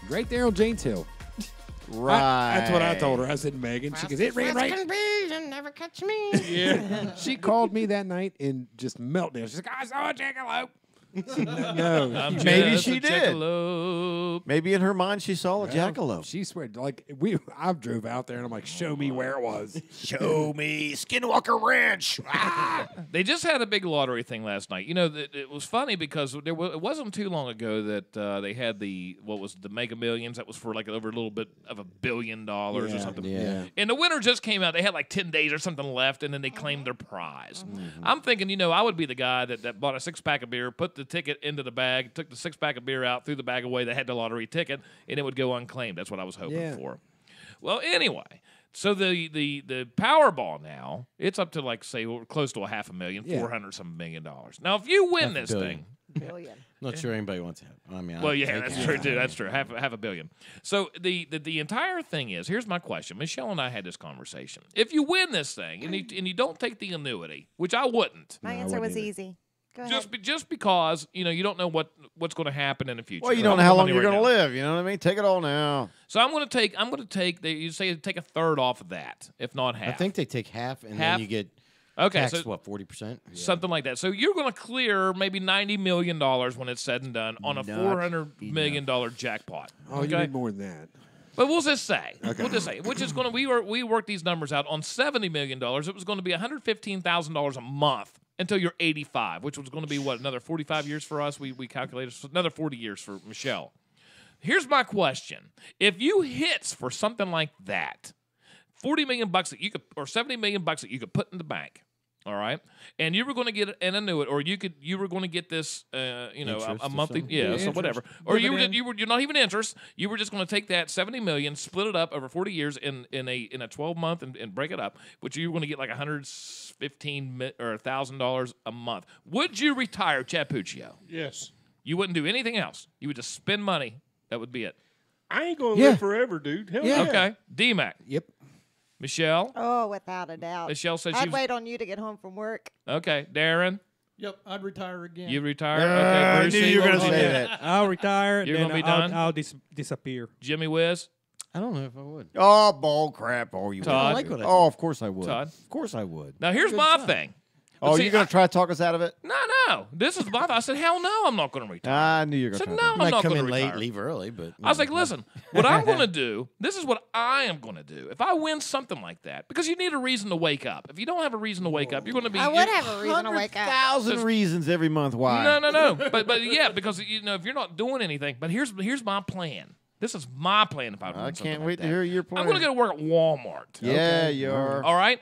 Right there on Jane's Hill. Right. That's what I told her. I said, Megan. She goes, "It ran right." You'll never catch me. Yeah. She called me that night and just meltdown. She's like, "I saw a jackalope." No, I'm Maybe just she a did. jackalope. Maybe in her mind she saw a Well, jackalope. She swear, like I drove out there and I'm like, "Show me where it was." Show me Skinwalker Ranch. They just had a big lottery thing last night. You know, it was funny because it wasn't too long ago that they had the Mega Millions that was for like over a little bit of $1 billion or something. Yeah. And the winner just came out. They had like 10 days or something left, and then they claimed their prize. I'm thinking, I would be the guy that bought a 6-pack of beer, put the ticket into the bag, took the 6-pack of beer out, threw the bag away that had the lottery ticket, and it would go unclaimed. That's what I was hoping for. Well, anyway, so the Powerball now, it's up to like, say, close to $500,000, $400-some million. Now, if you win this thing, billion. Not sure anybody wants to have. I mean, Well, I'll yeah, take that's it. true too. That's true. Half a billion. So the entire thing is, here's my question. Michelle and I had this conversation. If you win this thing and you don't take the annuity, which I wouldn't. My answer was easy. Go ahead. Just because you don't know what's going to happen in the future. Well, you don't know how long you're going to live. You know what I mean? Take it all now. So I'm going to take. You say take a third off of that, if not half. I think they take half, and Half? then you get Okay, taxed, so- what, 40%? Something like that. So you're going to clear maybe $90 million when it's said and done on a $400 million jackpot. Oh, you need more than that. But we'll just say, which is going to we worked these numbers out on $70 million. It was going to be $115,000 a month until you're 85, which was going to be what, another 45 years for us. We calculated so another 40 years for Michelle. Here's my question: if you hits for something like that, $40 million that you could, or $70 million that you could put in the bank. All right, and you were going to get an annuity, or you were going to get this, a monthly, so whatever, or you're not even interest. You were just going to take that $70 million, split it up over 40 years in a 12 month, and break it up, which you were going to get like $115,000 a month. Would you retire, Chad Puccio? Yes. You wouldn't do anything else. You would just spend money. That would be it. I ain't going to live forever, dude. Hell yeah. Okay. D-Mac. Yep. Michelle? Oh, without a doubt. Michelle says I'd wait on you to get home from work. Okay. Darren? Yep, I'd retire again. You retire? Okay. Bruce, I knew you were going to say that. I'll retire. You're then going to be done? I'll disappear. Jimmy Whiz? I don't know if I would. Oh, bull crap. Oh, you Todd? would. Oh, of course I would. Todd? Of course I would. Now, here's my thing. Oh, See, you're going to try to talk us out of it? No. This is my thing. I said, hell no, I'm not going to retire. I knew you were going to I said, try no, I'm not come going in to late, retire. leave early, but I was like, listen, what I'm going to do, this is what I am going to do. If I win something like that, because you need a reason to wake up. If you don't have a reason to wake up, you're going to be... I would have a reason to wake up. 1,000 reasons every month why. No. but yeah, because if you're not doing anything, but here's my plan. This is my plan if I win I something can't like wait that. to hear your plan. I'm going to go to work at Walmart. Yeah, you are. All right?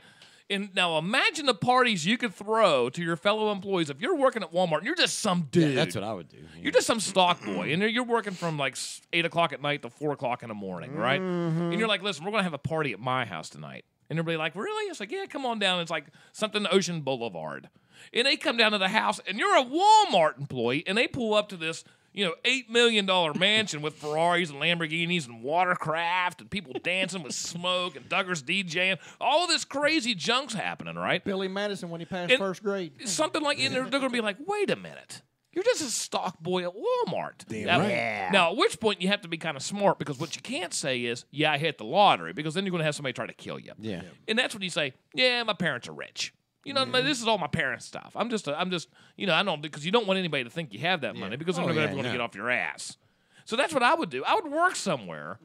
And now imagine the parties you could throw to your fellow employees if you're working at Walmart and you're just some dude. Yeah, that's what I would do. Yeah. You're just some stock boy, and you're working from like 8 o'clock at night to 4 o'clock in the morning, right? And you're like, listen, we're going to have a party at my house tonight. And everybody like, really? It's like, yeah, come on down. It's like something Ocean Boulevard. And they come down to the house, and you're a Walmart employee, and they pull up to this $8 million mansion with Ferraris and Lamborghinis and watercraft and people dancing with smoke and Duggars DJing. All this crazy junk's happening, right? Billy Madison when he passed And first grade. Something like, and they're going to be like, wait a minute. You're just a stock boy at Walmart. Damn right. Yeah. Now, at which point you have to be kind of smart, because what you can't say is, yeah, I hit the lottery, because then you're going to have somebody try to kill you. Yeah. And that's when you say, yeah, my parents are rich. This is all my parents' stuff. I don't, because you don't want anybody to think you have that money, because then they're never going to get off your ass. So that's what I would do. I would work somewhere,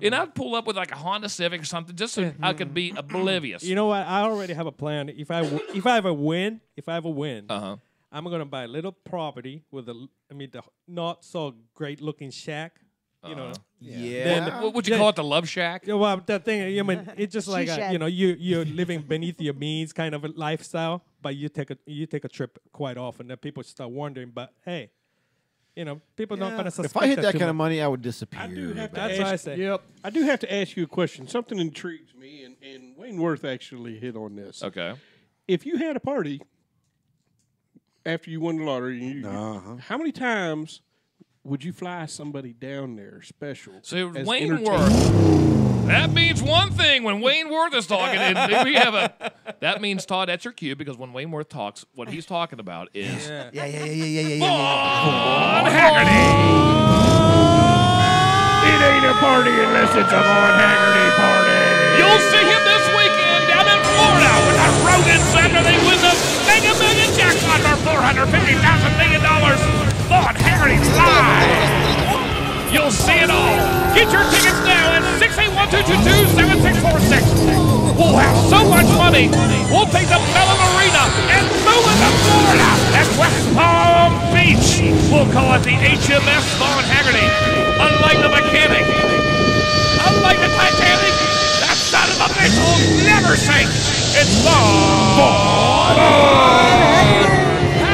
and I'd pull up with like a Honda Civic or something, just so I could be oblivious. You know what? I already have a plan. If I ever win, Uh-huh. I'm gonna buy a little property with the not so great looking shack. You know. Yeah. Then, What would you call it, the Love Shack? Yeah, well, that thing. It's just like She-shed. you're living beneath your means kind of a lifestyle, but you take a trip quite often. That people start wondering, but hey, people not gonna suspect. If I hit that too kind of much. money, I would disappear. I do have to That's ask, what I say. Yep. I do have to ask you a question. Something intrigues me, and Wayne Worth actually hit on this. Okay. If you had a party after you won the lottery, how many times would you fly somebody down there special? So as Wayne entertainment? Worth. That means one thing when Wayne Worth is talking. And we have that means, Todd, that's your cue, because when Wayne Worth talks, what he's talking about is Yeah. Vaughn Haggerty. It ain't a party unless it's a Vaughn Haggerty party. You'll see him this weekend down in Florida with the Rogan Center. They win the Mega Million jackpot for $450,000 million. Vaughn Haggerty's live. You'll see it all. Get your tickets now at 681-222-7646. We'll have so much money, we'll take the Mellon Arena and move it to Florida at West Palm Beach. We'll call it the HMS Vaughn Haggerty. Unlike the Mechanic, unlike the Titanic, that son of a bitch will never sink. It's Vaughn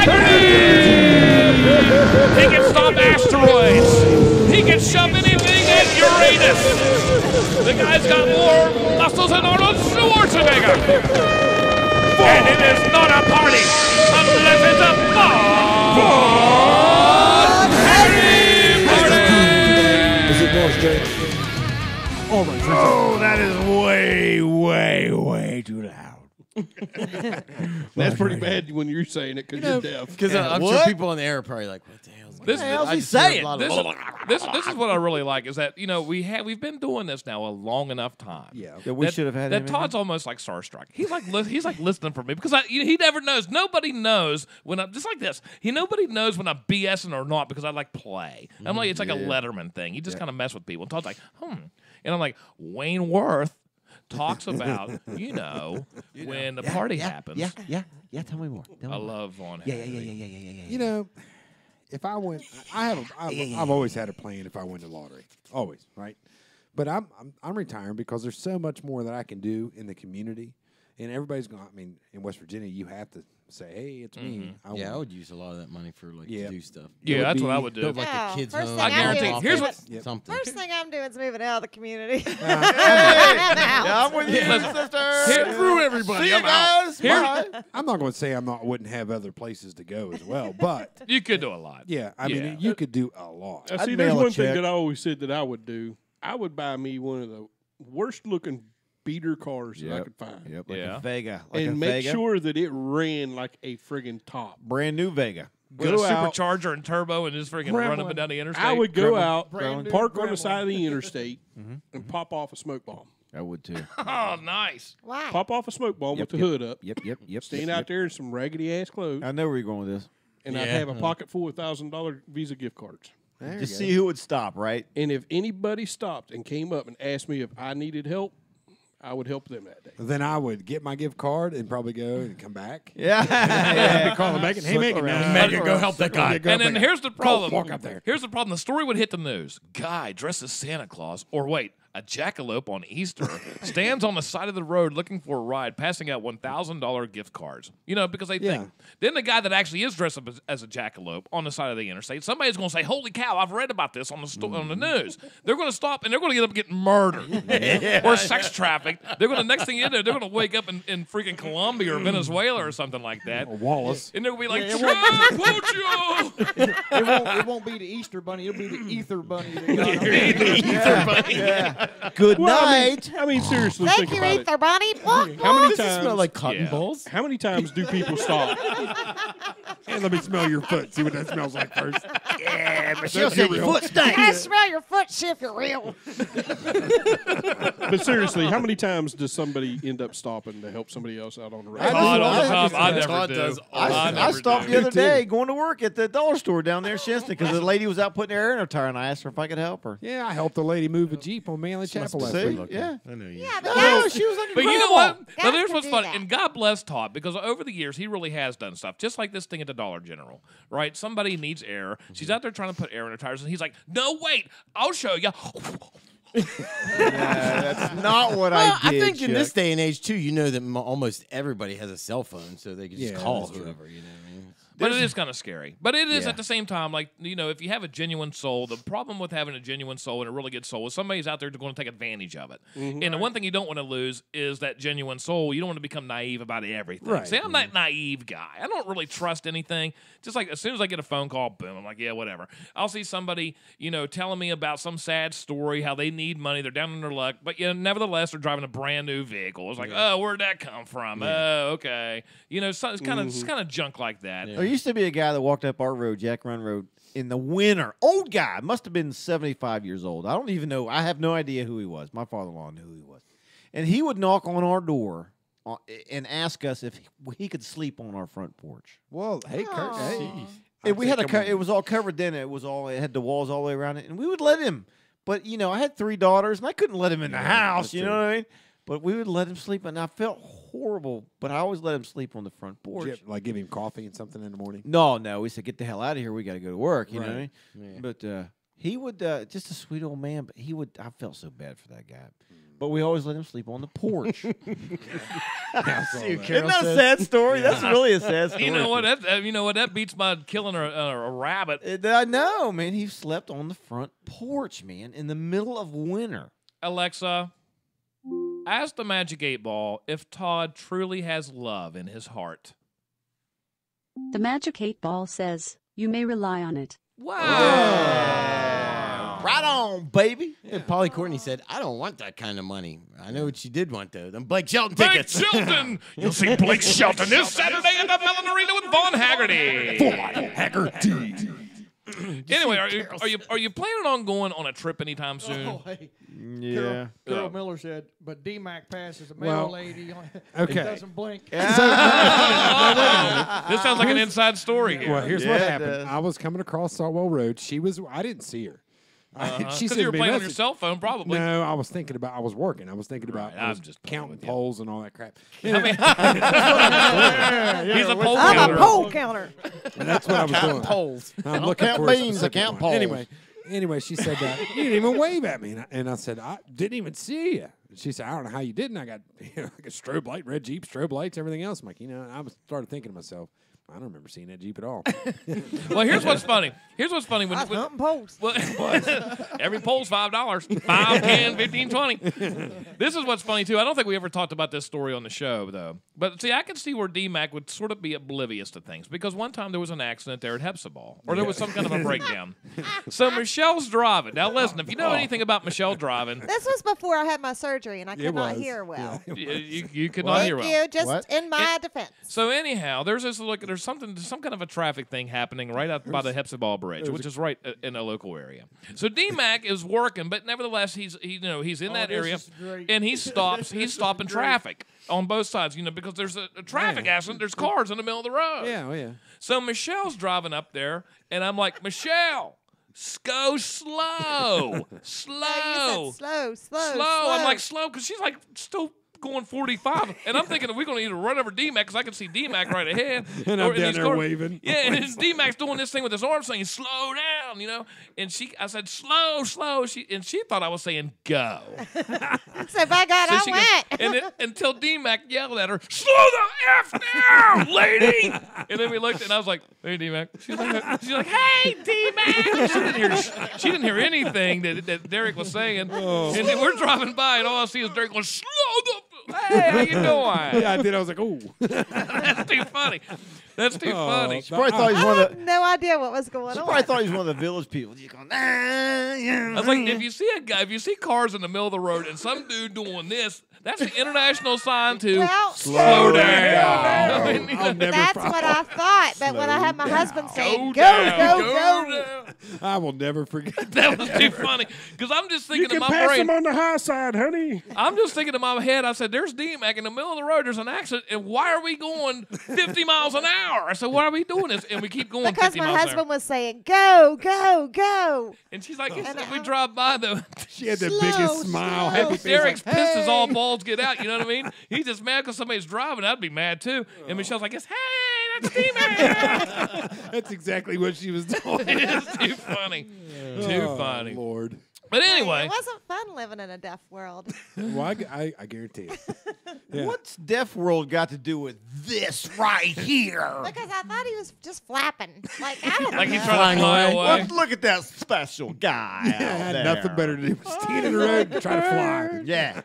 Haggerty. He can stop asteroids. He can shove anything at Uranus. The guy's got more muscles than Arnold Schwarzenegger. And it is not a party unless it's a Is it Morris J? All right. Oh, that is way, way, way too loud. That's pretty bad when you're saying it because you're deaf. Because I'm sure people on the air are probably like, what the hell's This, he saying? This is what I really like is that we've been doing this now a long enough time. Yeah, we should have had that. him Todd's almost like starstruck. He's like listening for me because he never knows. Nobody knows when I'm just like this. Nobody knows when I'm BSing or not because I like play. I'm like it's like a Letterman thing. You just kind of mess with people. And Todd's like and I'm like Wayne Worth talks about when the party happens. Yeah. Tell me more. I love Vaughn. Yeah. You know, if I win, I've always had a plan. If I win the lottery, always, right? But I'm retiring because there's so much more that I can do in the community, and everybody's going. I mean, in West Virginia, you have to say, "Hey, it's me." I would use a lot of that money for to do stuff. Yeah, that's what I would do. Build like a kids' home. I guarantee. Here's what something. First thing I'm doing is moving out of the community. I'm with you, sister. Screw everybody. See you guys. Bye. I'm not going to say wouldn't have other places to go as well, but you could do a lot. Yeah, I mean, you could do a lot. See, there's one thing that I always said that I would do. I would buy me one of the worst looking beater cars that I could find. Yep, like a Vega. And make sure that it ran like a friggin' top. Brand new Vega. With a supercharger and turbo and just freaking run up and down the interstate. I would go out, park on the side of the interstate, and pop off a smoke bomb. I would too. Oh, nice. Why? Pop off a smoke bomb with the hood up. Yep. Stand out there in some raggedy ass clothes. I know where you're going with this. And I'd have a pocket full of $1,000 Visa gift cards. Just see who would stop, right? And if anybody stopped and came up and asked me if I needed help, I would help them that day. Then I would get my gift card and probably go and come back. Yeah. Call Megan. Hey, Megan, go help that guy. And then here's the problem. Walk up there. Here's the problem. The story would hit the news. Guy dressed as Santa Claus, or wait, a jackalope on Easter, stands on the side of the road looking for a ride, passing out $1,000 gift cards. Because they think. Then the guy that actually is dressed up as a jackalope on the side of the interstate, somebody's going to say, "Holy cow! I've read about this on the news." They're going to stop and they're going to end up getting murdered or sex trafficked. They're going to next thing you know, they're going to wake up in freaking Colombia or Venezuela or something like that. Or Wallace. And they're going to be like, "Trump, won't you?" It won't be the Easter bunny. It'll be the ether bunny. Ether bunny. Yeah. Good night. I mean, seriously, Thank think you, about Ether Bunny. How many Does it smell like cotton balls? How many times do people stop? Hey, let me smell your foot. See what that smells like first. Yeah, Michelle said your foot stinks. I smell your foot, see if you're real. But seriously, how many times does somebody end up stopping to help somebody else out on the road? All the time. I never do. I stopped the other day going to work at the dollar store down there in Shinston because the lady was out putting her air in her tire, and I asked her if I could help her. Yeah, I helped a lady move a Jeep on Manly Chapel last week. Yeah. I know you. Yeah, but No, she was But you know what? Guys Now, there's can what's do funny. that. And God bless Todd, because over the years, he really has done stuff. Just like this thing at the Dollar General, right? Somebody needs air. She's out there trying to put air in her tires, and he's like, "No, wait, I'll show you." That's not what Well, I did. I think in this Chuck. day and age, too, you know that almost everybody has a cell phone, so they can just call that's true. whoever, you know what I mean? But it is kind of scary. But it is Yeah. at the same time, like, if you have a genuine soul, the problem with having a genuine soul and a really good soul is somebody's out there going to take advantage of it. And the one thing you don't want to lose is that genuine soul. You don't want to become naive about everything. Right. See, I'm that naive guy. I don't really trust anything. Just like as soon as I get a phone call, boom, I'm like, yeah, whatever. I'll see somebody, telling me about some sad story, how they need money, they're down on their luck, but nevertheless, they're driving a brand new vehicle. It's like, oh, where'd that come from? Oh, okay. It's kind of junk like that. There used to be a guy that walked up our road, Jack Run Road, in the winter. Old guy, must have been 75 years old. I don't even know. I have no idea who he was. My father-in-law knew who he was. And he would knock on our door and ask us if he could sleep on our front porch. Well, hey, Kurt. Hey. And we had it was all covered then. It had the walls all the way around it. And we would let him. But, I had 3 daughters, and I couldn't let him in the house. You know what I mean? But we would let him sleep, and I felt horrible. But I always let him sleep on the front porch. Like give him coffee and something in the morning? No. We said, get the hell out of here. We got to go to work. You know what I mean? Yeah. But he would, just a sweet old man, but I felt so bad for that guy. But we always let him sleep on the porch. Isn't that a sad story? That's really a sad story. You know what? That beats my killing a rabbit. I know, man. He slept on the front porch, man, in the middle of winter. Alexa, Ask the Magic 8 Ball if Todd truly has love in his heart. The Magic 8 Ball says, you may rely on it. Wow. Right on, baby. And Polly Courtney said, I don't want that kind of money. I know what you did want, though. Them Blake Shelton tickets. Blake Shelton! You'll see Blake Shelton this Saturday at the Mellon Arena with Vaughn Haggerty. Vaughn Haggerty. Anyway, are you planning on going on a trip anytime soon? Oh, hey. Yeah. Carol Miller said, but D-Mac passes a mail lady. Okay. He doesn't blink. This sounds like an inside story here. Well, here's what happened. I was coming across Saltwell Road. I didn't see her. She Because sent you were me a playing on your message. cell phone, probably. No, I was thinking about. I was working. I was thinking about. Right, I was I'm just counting polls and all that crap. I mean, he's a poll I'm counter. a poll counter. And that's what I was Counting doing. polls. I I'm don't looking count for beans, I specific count one. polls. Anyway, she said that you didn't even wave at me, and I said I didn't even see you. She said I don't know how you didn't. I got like a strobe light, red Jeep, strobe lights, everything else. I'm like, I started thinking to myself, I don't remember seeing that Jeep at all. Well, here's what's funny. When hunting polls. Well, every poll's $5. 5, 10, 15, 20. This is what's funny, too. I don't think we ever talked about this story on the show, though. But, see, I can see where D-Mac would sort of be oblivious to things. Because one time there was an accident there at Hepzibah. Or there was some kind of a breakdown. So Michelle's driving. Now, listen, if you know anything about Michelle driving. This was before I had my surgery, and I could not hear well. You could not hear well. Thank you. Just in my defense. So, anyhow, there's some kind of a traffic thing happening right out by the Hepzibah Bridge, which is right in a local area. So D-Mac is working, but nevertheless he's in that area, and he's stopping traffic on both sides, because there's a traffic accident. There's cars in the middle of the road. Yeah, oh yeah. So Michelle's driving up there, and I'm like, Michelle, go slow, slow. Slow. I'm like, slow, because she's like still going 45, and I'm thinking we're going to either run over D-Mac because I can see D-Mac right ahead. And I'm down there waving. Yeah, and then D-Mac's doing this thing with his arm saying, slow down, And I said, slow. She thought I was saying go. So by God, I went. And until D-Mac yelled at her, slow the F down, lady. And then we looked, and I was like, hey, D-Mac. She's like, hey, D-Mac. She didn't hear anything that Derek was saying. Oh. And then we're driving by, and all I see is Derek going, slow the hey, how you doing? Yeah, I did. I was like, oh. That's too funny. That's too funny. She probably thought he was one of the. No idea what was going on. She probably thought he was one of the village people. Just going, I was like, if you see cars in the middle of the road and some dude doing this, that's an international sign to slow down. That's what I thought, but when I had my husband say, go. I will never forget that. Was too funny because I'm just thinking you in my can pass brain. him on the high side, honey. I'm just thinking in my head. I said, "There's D-Mac in the middle of the road. There's an accident, and why are we going 50 miles an hour?" I said, "Why are we doing this?" And we keep going because 50 my miles an hour. husband was saying, "Go." And she's like, we drive by though. She had the biggest smile. Happy face. Derek's like, pissed as all balls get out. You know what I mean? He's just mad because somebody's driving. I'd be mad too. And Michelle's like, "Hey, that's D-Mac." That's exactly what she was doing. It's too funny. Too funny. Lord. But anyway, it wasn't fun living in a deaf world. Well, I guarantee it. Yeah. What's Deaf World got to do with this right here? Because I thought he was just flapping. Like, I don't like know. he's trying to fly away. Well, look at that special guy. Yeah, I had nothing better to do. Stand in the road and try to fly. Yeah.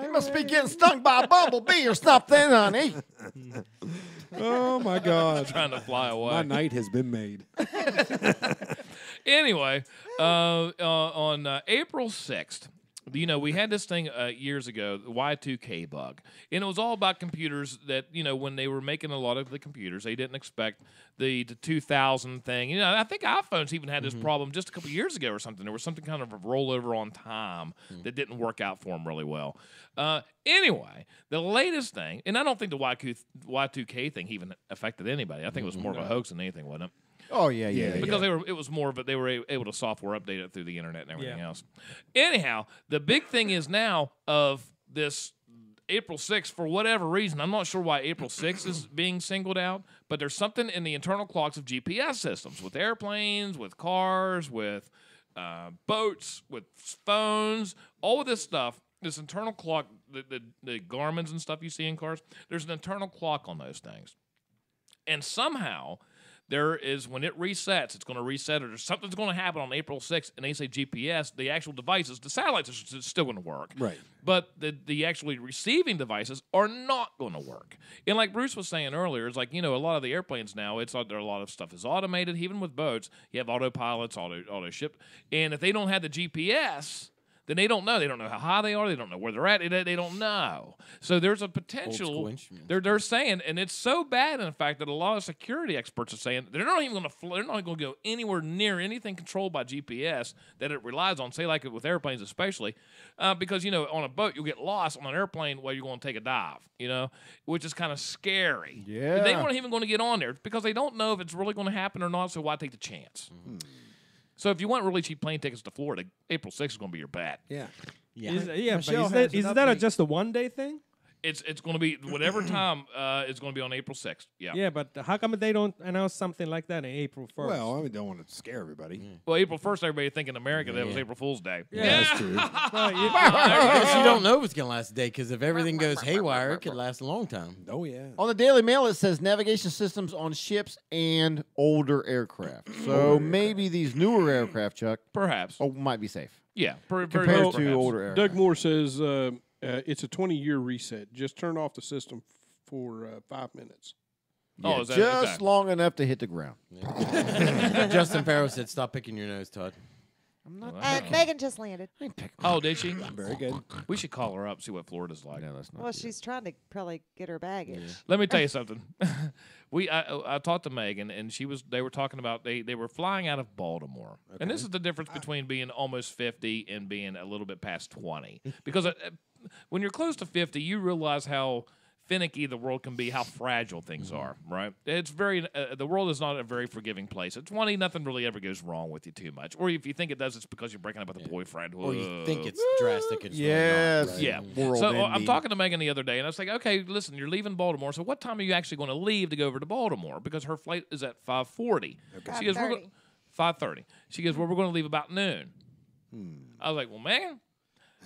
You must be getting stung by a bumblebee or something, honey. Oh, my God. Trying to fly away. My night has been made. Anyway, on April 6th, we had this thing years ago, the Y2K bug. And it was all about computers that, when they were making a lot of the computers, they didn't expect the 2000 thing. I think iPhones even had this problem just a couple years ago or something. There was something kind of a rollover on time that didn't work out for them really well. Anyway, the latest thing, and I don't think the Y2K thing even affected anybody. I think it was more of a hoax than anything, wasn't it? Oh yeah. Because it was more of it. They were able to software update it through the internet and everything else. Anyhow, the big thing is now of this April 6th, for whatever reason, I'm not sure why April 6th is being singled out, but there's something in the internal clocks of GPS systems with airplanes, with cars, with boats, with phones, all of this stuff. This internal clock, the Garmins and stuff you see in cars, there's an internal clock on those things, and somehow there is, when it resets, it's going to reset it, or something's going to happen on April 6th, and they say GPS, the actual devices, the satellites are still going to work. Right. But the actually receiving devices are not going to work. And like Bruce was saying earlier, it's like, a lot of the airplanes now, there a lot of stuff is automated, even with boats. You have autopilots, auto ship. And if they don't have the GPS, then they don't know. They don't know how high they are. They don't know where they're at. They don't know. So there's a potential. They're saying, and it's so bad, in fact, that a lot of security experts are saying they're not even going to. They're not going to go anywhere near anything controlled by GPS that it relies on. Say like with airplanes, especially, because on a boat you'll get lost. On an airplane, while you're going to take a dive, which is kind of scary. Yeah. They weren't even going to get on there because they don't know if it's really going to happen or not. So why take the chance? Mm-hmm. So if you want really cheap plane tickets to Florida, April 6th is going to be your bet. Yeah. But is that just a one-day thing? It's going to be whatever time it's going to be on April 6th. Yeah. Yeah, but how come they don't announce something like that in April 1st? Well, I don't want to scare everybody. Well, April 1st, everybody think in America that was April Fool's Day. Yeah, that's true. I guess you don't know if it's going to last a day, because if everything goes haywire, it could last a long time. Oh, yeah. On the Daily Mail, it says navigation systems on ships and older aircraft. So maybe these newer aircraft, Chuck, perhaps, might be safe. Yeah, compared to older aircraft. Doug Moore says it's a 20-year reset. Just turn off the system for 5 minutes. Yeah, just long enough to hit the ground. Yeah. Justin Farrow said, "Stop picking your nose, Todd." I'm not. Megan just landed. Oh, did she? Very good. We should call her up, see what Florida's like. No, that's not. Well, she's trying to probably get her baggage. Yeah. Let me tell you something. I talked to Megan, and they were talking about they were flying out of Baltimore, and this is the difference between being almost 50 and being a little bit past 20. Because when you're close to 50, you realize how finicky the world can be, how fragile things are, right? It's the world is not a very forgiving place. At 20, nothing really ever goes wrong with you too much. Or if you think it does, it's because you're breaking up with a boyfriend. Or you think it's drastic. It's yes. really not, right? Yeah. So I'm talking to Megan the other day, and I was like, okay, listen, you're leaving Baltimore. So what time are you actually going to leave to go over to Baltimore? Because her flight is at 5:40. Okay. She goes, 5:30. She goes, well, we're going to leave about noon. I was like, well, Megan,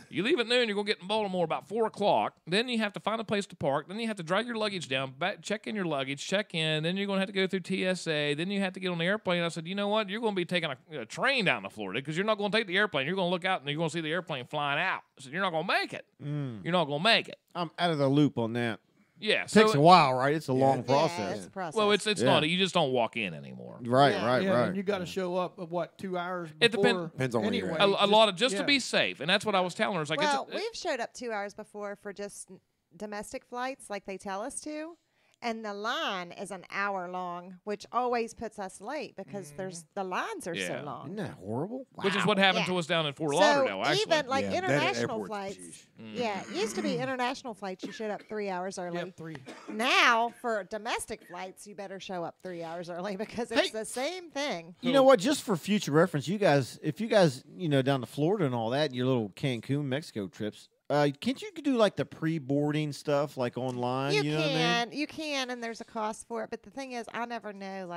you leave at noon, you're going to get in Baltimore about 4 o'clock. Then you have to find a place to park. Then you have to drag your luggage down, check in your luggage, check in. Then you're going to have to go through TSA. Then you have to get on the airplane. I said, you know what? You're going to be taking a train down to Florida because you're not going to take the airplane. You're going to look out and you're going to see the airplane flying out. I said, you're not going to make it. You're not going to make it. I'm out of the loop on that. Yeah. It takes a while, right? It's a long process. Yeah, it's a process. Well, it's not. You just don't walk in anymore. Right, Yeah, right. And you got to show up, 2 hours before? It depends on anyway. where A lot of to be safe, and that's what I was telling her. It's like, well, we've showed up 2 hours before for just domestic flights, like they tell us to, and the line is an hour long, which always puts us late because the lines are so long. Isn't that horrible? Wow. Which is what happened to us down in Fort Lauderdale, actually. Even like international flights. Yeah, it used to be international flights. You showed up 3 hours early. Yep, 3. Now, for domestic flights, you better show up 3 hours early because it's the same thing. You know what? Just for future reference, if you guys, down to Florida and all that, your little Cancun, Mexico trips, can't you do like the pre-boarding stuff like online? You know what I mean? You can, and there's a cost for it. But the thing is, I never know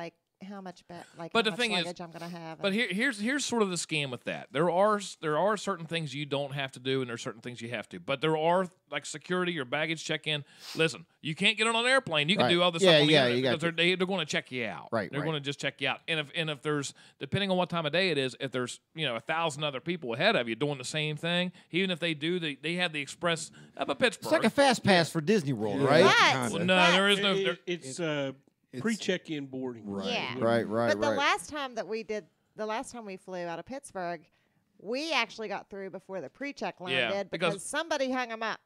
how much luggage I'm going to have. But here's sort of the scam with that. There are certain things you don't have to do, and there are certain things you have to. But there are like security or baggage check-in. Listen, you can't get on an airplane. You can do all this stuff on the internet because they're going to check you out. Right, they're going to just check you out. And if there's, depending on what time of day it is, if there's 1,000 other people ahead of you doing the same thing, even if they do, they have the express up at Pittsburgh. It's like a fast pass for Disney World, right? Well, no, there is no. It's pre-check-in boarding. Right. Yeah. Right. But the last time we flew out of Pittsburgh, we actually got through before the pre-check line did because somebody hung them up.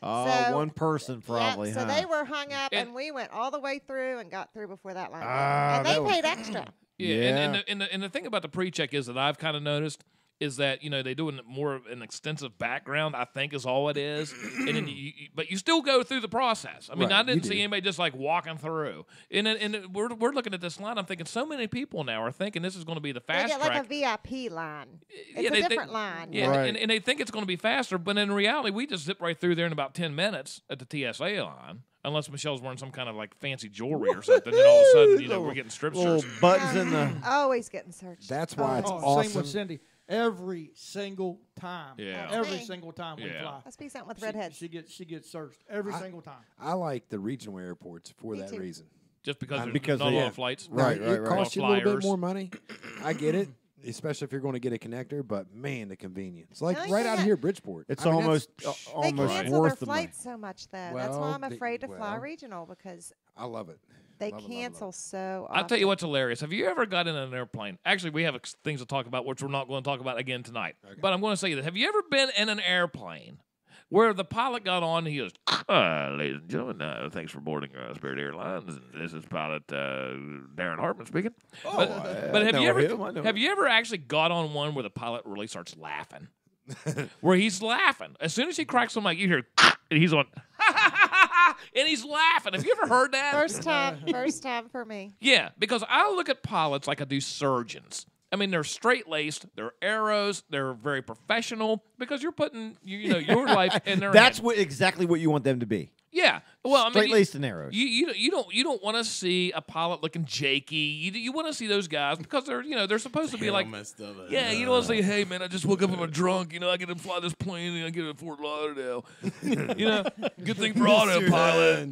Oh, one person probably. So they were hung up, and we went all the way through and got through before that line. And they paid extra. Yeah. And the thing about the pre-check is that I've kind of noticed is that they do an extensive background, I think is all it is, and then but you still go through the process. I mean, I didn't see anybody just like walking through. And we're looking at this line. I'm thinking so many people now are thinking this is going to be the fast track. They get like a VIP line. It's a different line. Yeah, and they think it's going to be faster, but in reality, we just zip right through there in about 10 minutes at the TSA line. Unless Michelle's wearing some kind of like fancy jewelry or something, then all of a sudden, we're getting strip searched. Buttons in the. Always getting searched. That's why it's awesome. Same with Cindy. Every single time. Yeah. Every single time we fly. Must be something with redheads. She gets searched every single time. I like the regional airports for that reason. just because there's because not a of- lot of flights. Right, It costs you a little bit Flyers. more money. I get it, especially if you're going to get a connector. But man, the convenience, like I right think out that- here, Bridgeport. It's I mean, almost that's- They almost cancel their worth the money. flights so much, though. That's why I'm Well, afraid to fly well, regional because I love it. they Love it, love it, love cancel so often. I'll tell you what's hilarious. Have you ever got in an airplane? Actually, we have things to talk about, which we're not going to talk about again tonight. But I'm going to say that. Have you ever been in an airplane where the pilot got on and he goes, ladies and gentlemen, thanks for boarding Spirit Airlines. This is pilot Darren Hartman speaking. But have know you ever him, I know have you ever actually got on one where the pilot really starts laughing? Where he's laughing. As soon as he cracks on mic, you hear, and he's on, and he's laughing. Have you ever heard that? First time for me. Yeah, because I look at pilots like I do surgeons. I mean, they're straight-laced, they're arrows, they're very professional because you're putting your life in their That's hands. exactly what you want them to be. Yeah. Well, I mean, Straight-laced and arrows. You don't want to see a pilot looking jakey. You want to see those guys because they're supposed to be like messed up. Yeah, you don't want to say, hey man, I just woke up and I'm drunk. I get to fly this plane and I get to Fort Lauderdale. Good thing for autopilot.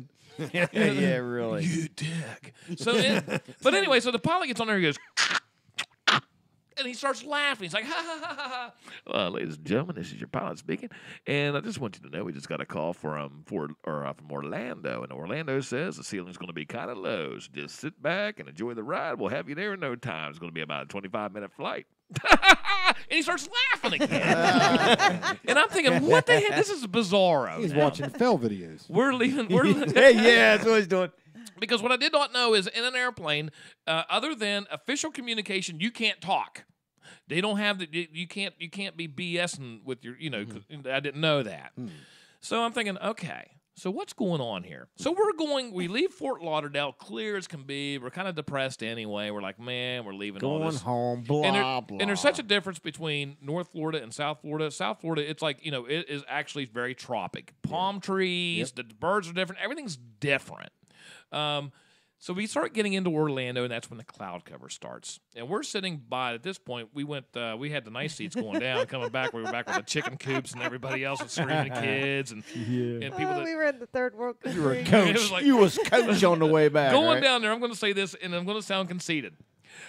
Yeah, really. You dick. So, but anyway, so the pilot gets on there and he goes, and he starts laughing. He's like, ha, ha, ha, ha, ha. Ladies and gentlemen, this is your pilot speaking. And I just want you to know we just got a call from Orlando. And Orlando says the ceiling's going to be kind of low. So just sit back and enjoy the ride. We'll have you there in no time. It's going to be about a 25-minute flight. And he starts laughing again. And I'm thinking, what the heck? This is bizarro. He's now. watching fell videos. We're leaving. Yeah, that's what he's doing. Because what I did not know is in an airplane, other than official communication, you can't talk. They don't have the you can't be BSing with your 'cause I didn't know that. So I'm thinking, okay, so what's going on here? So we leave Fort Lauderdale clear as can be. We're kind of depressed anyway. We're like, man, we're leaving all Going this. home, blah, blah. And there's such a difference between North Florida and South Florida. South Florida, it's like, it is actually very tropic. Palm trees, the birds are different. Everything's different. So we start getting into Orlando, and that's when the cloud cover starts. And we're sitting by, at this point, we had the nice seats going down. Coming back, we were back with the chicken coops, and everybody else was screaming kids. And people we were in the third world country. You were coach. You was coach on the way back. Going right? down there, I'm going to say this, and I'm going to sound conceited.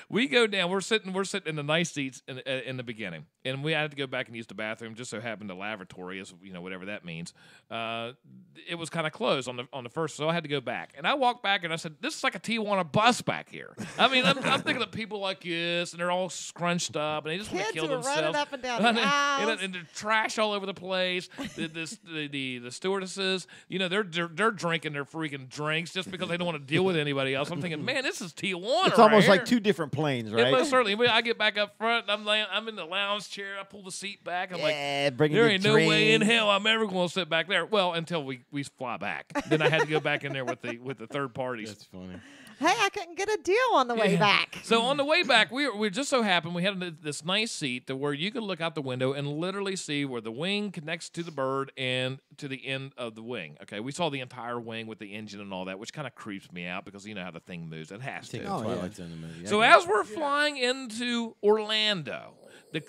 We go down. We're sitting in the nice seats in the beginning, and we had to go back and use the bathroom. Just so happened the lavatory is whatever that means. It was kind of closed on the first, so I had to go back. And I walked back and I said, "This is like a Tijuana bus back here." I mean, I'm thinking of people like this, and they're all scrunched up, and they just want to Kids kill who are themselves. running up and down the aisles. And there's trash all over the place. The stewardesses, they're drinking their freaking drinks just because they don't want to deal with anybody else. I'm thinking, man, this is Tijuana. It's almost right like here. two different planes, Yeah, right? most certainly. I get back up front, and I'm in the lounge chair. I pull the seat back. I'm like, bringing there your ain't no way in drink. hell I'm ever going to sit back there. Well, until we fly back. Then I had to go back in there with the third parties. That's funny. Hey, I couldn't get a deal on the way back. So on the way back, we just so happened we had this nice seat to where you could look out the window and literally see where the wing connects to the bird and to the end of the wing. Okay, we saw the entire wing with the engine and all that, which kind of creeps me out because you know how the thing moves. It has to. Twilight Zone the movie. So as we're flying into Orlando, the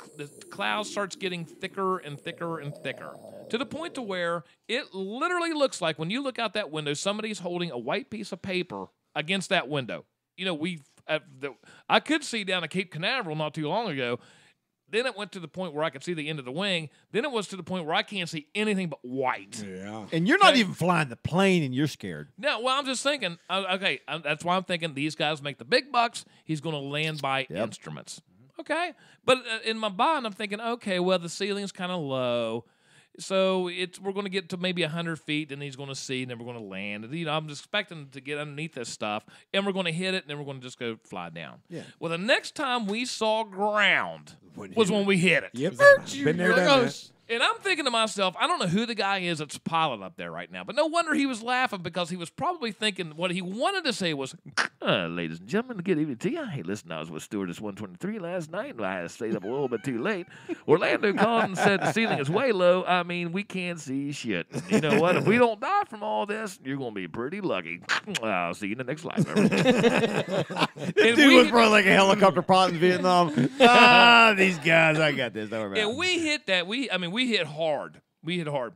cloud starts getting thicker and thicker and thicker to the point to where it literally looks like when you look out that window, somebody's holding a white piece of paper against that window. I could see down at Cape Canaveral not too long ago. Then it went to the point where I could see the end of the wing. Then it was to the point where I can't see anything but white. Yeah. And you're not even flying the plane, and you're scared. No, well, I'm just thinking, that's why I'm thinking these guys make the big bucks. He's going to land by instruments. Okay? But in my mind, I'm thinking, okay, well, the ceiling's kind of low. So we're going to get to maybe 100 feet, and he's going to see, and then we're going to land. And, I'm just expecting to get underneath this stuff, and we're going to hit it, and then we're going to just go fly down. Yeah. Well, the next time we saw ground was when we hit it. Yep. Been there, done that. And I'm thinking to myself, I don't know who the guy is that's pilot up there right now, but no wonder he was laughing because he was probably thinking what he wanted to say was, ladies and gentlemen, good evening to you. Hey, listen, I was with Stewardess 123 last night, and I stayed up a little bit too late. Orlando called and said the ceiling is way low. I mean, we can't see shit. You know what? If we don't die from all this, you're going to be pretty lucky. I'll see you in the next life. Dude was probably like a helicopter pilot in Vietnam. These guys, I got this. Don't worry about it. And we hit that. We hit hard. We hit hard.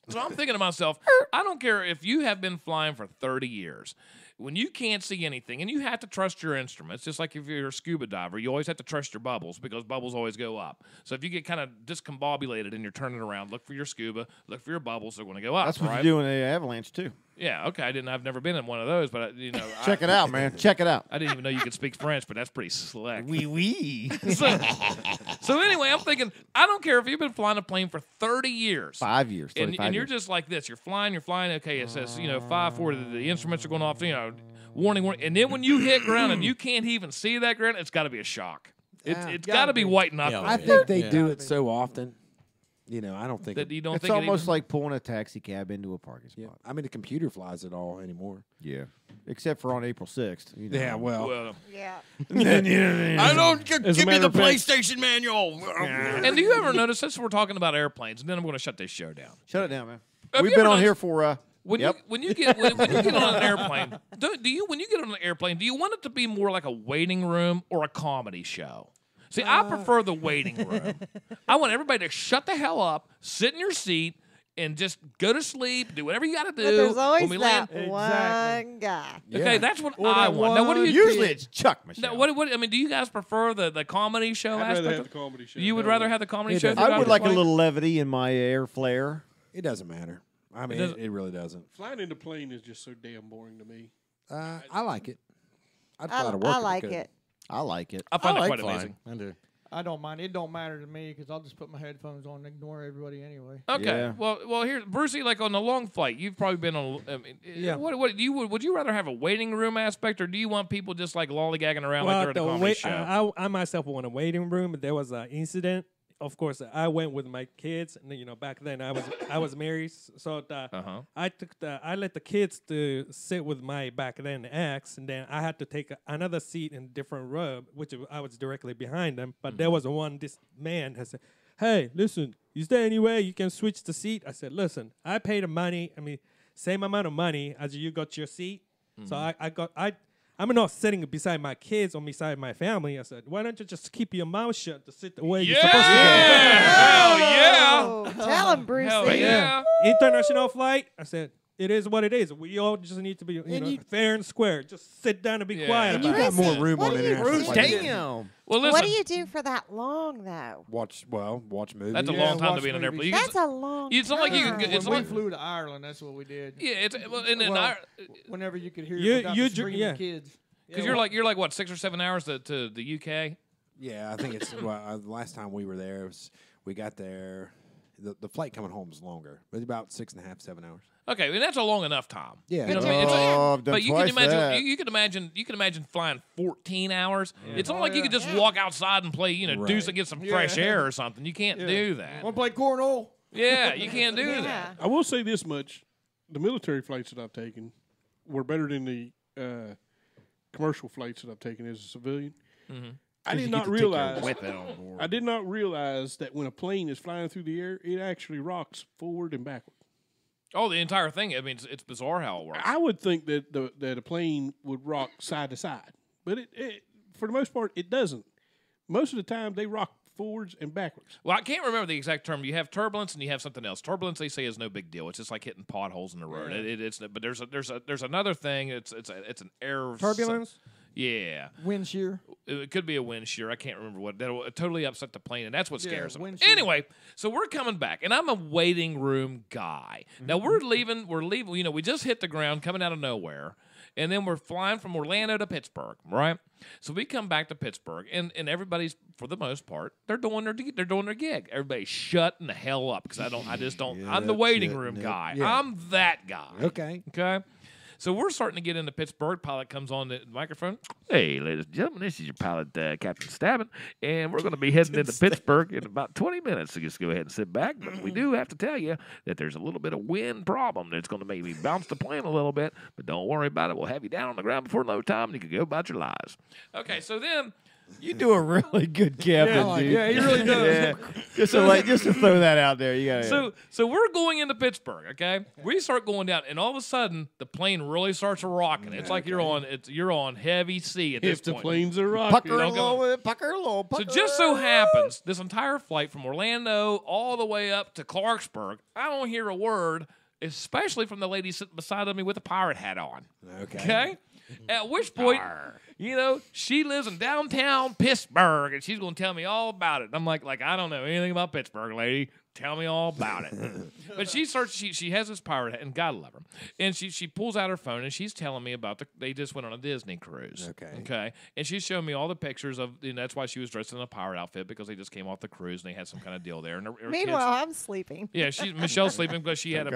So I'm thinking to myself, I don't care if you have been flying for 30 years. when you can't see anything, and you have to trust your instruments, just like if you're a scuba diver, you always have to trust your bubbles because bubbles always go up. So if you get kind of discombobulated and you're turning around, look for your scuba, look for your bubbles, they're going to go up. That's what right? you do in an avalanche too. Yeah, okay. I've never been in one of those, but Check it out, man. Check it out. I didn't even know you could speak French, but that's pretty slick. Oui, oui. So anyway, I'm thinking, I don't care if you've been flying a plane for 30 years. 5 years. And you're just like this. You're flying. Okay, it says, 5, 4, the instruments are going off, warning. And then when you hit ground and you can't even see that ground, it's got to be a shock. It's got to be white knuckling. I think they do it so often. I don't think that you don't it's think almost like pulling a taxi cab into a parking spot. Yeah. I mean, the computer flies it all anymore. Yeah, except for on April 6th. Yeah, well. Yeah. I don't give me the PlayStation manual. And do you ever notice, since we're talking about airplanes, and then I'm going to shut this show down. Shut it down, man. Have We've you been ever on here noticed- for When you get on an airplane, when you get on an airplane, do you want it to be more like a waiting room or a comedy show? See, I prefer the waiting room. I want everybody to shut the hell up, sit in your seat, and just go to sleep. Do whatever you got to do. But there's always when we that land. one guy. Okay, that's what I want. Now, what do you? Usually it's Chuck, Michelle. Now, what? I mean, do you guys prefer the comedy show I'd rather aspect? have the comedy show. You would rather have the comedy show? I would like a little levity in my air flare. It doesn't matter. I mean, it really doesn't. Flying in the plane is just so damn boring to me. I like it. I'd fly to work. I if like could. it. I like it. I find it like quite flying. amazing. I do. I don't mind. It don't matter to me because I'll just put my headphones on and ignore everybody anyway. Okay. Yeah. Well, here, Brucey, like on the long flight, you've probably been on. Yeah. What would you rather have a waiting room aspect, or do you want people just like lollygagging around like they're at the comedy show? I myself want a waiting room. There was an incident. Of course, I went with my kids, and back then I was married, so I let the kids to sit with my back then ex, and then I had to take another seat in a different row, which I was directly behind them. But there was this man has said, "Hey, listen, is there any way you can switch the seat?" I said, "Listen, I paid the money. I mean, same amount of money as you got your seat, so I'm not sitting beside my kids or beside my family." I said, "Why don't you just keep your mouth shut to sit the way you're supposed to?" Hell yeah! Oh, tell him, Bruce. Hell yeah! International flight. I said, "It is what it is. We all just need to be fair and square. Just sit down and be quiet." You got more room on international flight. Damn. Well, listen. What do you do for that long, though? Watch movies. That's a long time to be in an airplane. That's a long It's not like you can. time. It's When like we flew to Ireland, that's what we did. yeah. It's and then Whenever you could hear You- it without you the dr- screaming yeah. kids. because you're like what 6 or 7 hours to the UK. Yeah, I think it's the last time we were there. We got there. The flight coming home was longer, but about 6.5, 7 hours. Okay, and that's a long enough time. Yeah. You know what I mean? I've done But you can twice imagine, that. you can imagine flying 14 hours. It's not like you could just walk outside and play, deuce and get some fresh air or something. You can't do that. Want to play cornhole? Yeah, you can't do that. I will say this much: the military flights that I've taken were better than the commercial flights that I've taken as a civilian. Mm-hmm. I did not realize. I did not realize that when a plane is flying through the air, it actually rocks forward and backward. Oh, the entire thing. I mean, it's bizarre how it works. I would think that that a plane would rock side to side, but it for the most part it doesn't. Most of the time they rock forwards and backwards. Well, I can't remember the exact term. You have turbulence and you have something else. Turbulence, they say, is no big deal. It's just like hitting potholes in the road. Yeah. But there's another thing. It's an air Turbulence? Yeah. Wind shear. It could be a wind shear. I can't remember what. That'll totally upset the plane, and that's what scares them. wind shear. Anyway, so we're coming back, and I'm a waiting room guy. Now we're leaving. We just hit the ground, coming out of nowhere, and then we're flying from Orlando to Pittsburgh, right? So we come back to Pittsburgh, and everybody's, for the most part, they're doing their gig. Everybody's shutting the hell up because I just don't. I'm the waiting room guy. Yeah. I'm that guy. Okay. Okay. So we're starting to get into Pittsburgh. Pilot comes on the microphone. Hey, ladies and gentlemen, this is your pilot, Captain Stabbin, and we're going to be heading into Pittsburgh in about 20 minutes. So just go ahead and sit back. But we do have to tell you that there's a little bit of wind problem that's going to maybe bounce the plane a little bit. But don't worry about it. We'll have you down on the ground before no time, and you can go about your lives. Okay, so then... You do a really good captain, dude. Yeah, he really does. Just to throw that out there, you got So we're going into Pittsburgh, okay? We start going down, and all of a sudden, the plane really starts rocking. It's like you're on heavy sea at this If the point. planes are rocking. pucker low. So just so happens, this entire flight from Orlando all the way up to Clarksburg, I don't hear a word, especially from the lady sitting beside of me with a pirate hat on. Okay. Okay? At which point, she lives in downtown Pittsburgh, and she's going to tell me all about it. I'm like, I don't know anything about Pittsburgh, lady. Tell me all about it. But she has this pirate hat, and God love her. And she pulls out her phone, and she's telling me about they just went on a Disney cruise. Okay. And she's showing me all the pictures of, and that's why she was dressed in a pirate outfit, because they just came off the cruise, and they had some kind of deal there. And her Meanwhile, kids, I'm sleeping. yeah, Michelle's sleeping because she had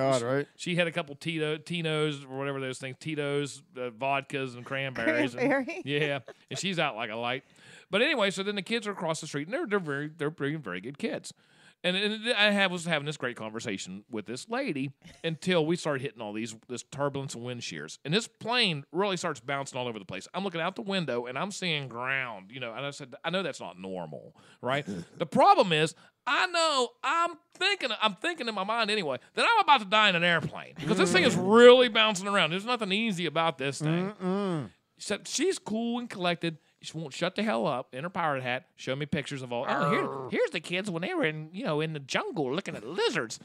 she had a couple Tito's or whatever those things, Tito's, vodkas and cranberries. Cranberry? Yeah, and she's out like a light. But anyway, so then the kids are across the street, and they're very good kids. And I was having this great conversation with this lady until we started hitting all this turbulence and wind shears. And this plane really starts bouncing all over the place. I'm looking out the window, and I'm seeing ground, and I said, I know that's not normal, right? The problem is, I'm thinking in my mind anyway, that I'm about to die in an airplane because this thing is really bouncing around. There's nothing easy about this thing. Except she's cool and collected. She won't shut the hell up in her pirate hat. Show me pictures of all. Oh, here's the kids when they were in the jungle looking at lizards.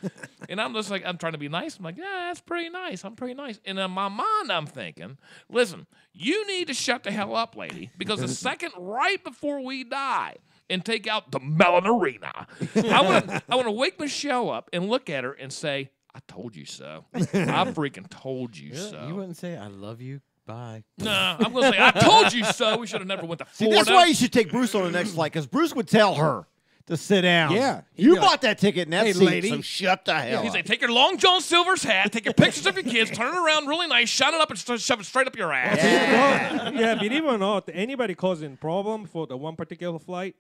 And I'm just like, I'm trying to be nice. I'm like, yeah, that's pretty nice. I'm pretty nice. And in my mind, I'm thinking, listen, you need to shut the hell up, lady, because the second right before we die and take out the melon arena, I want to wake Michelle up and look at her and say, I told you so. I freaking told you so. You wouldn't say, I love you. Bye. Nah, I'm going to say, I told you so. We should have never went to Florida. See, that's why you should take Bruce on the next flight, because Bruce would tell her to sit down. Yeah. You bought that ticket in that seat, lady. so shut the hell He's up. like, take your Long John Silver's hat, take your pictures of your kids, turn it around really nice, shine it up, and shove it straight up your ass. Yeah, believe it or not, anybody causing problem for the one particular flight,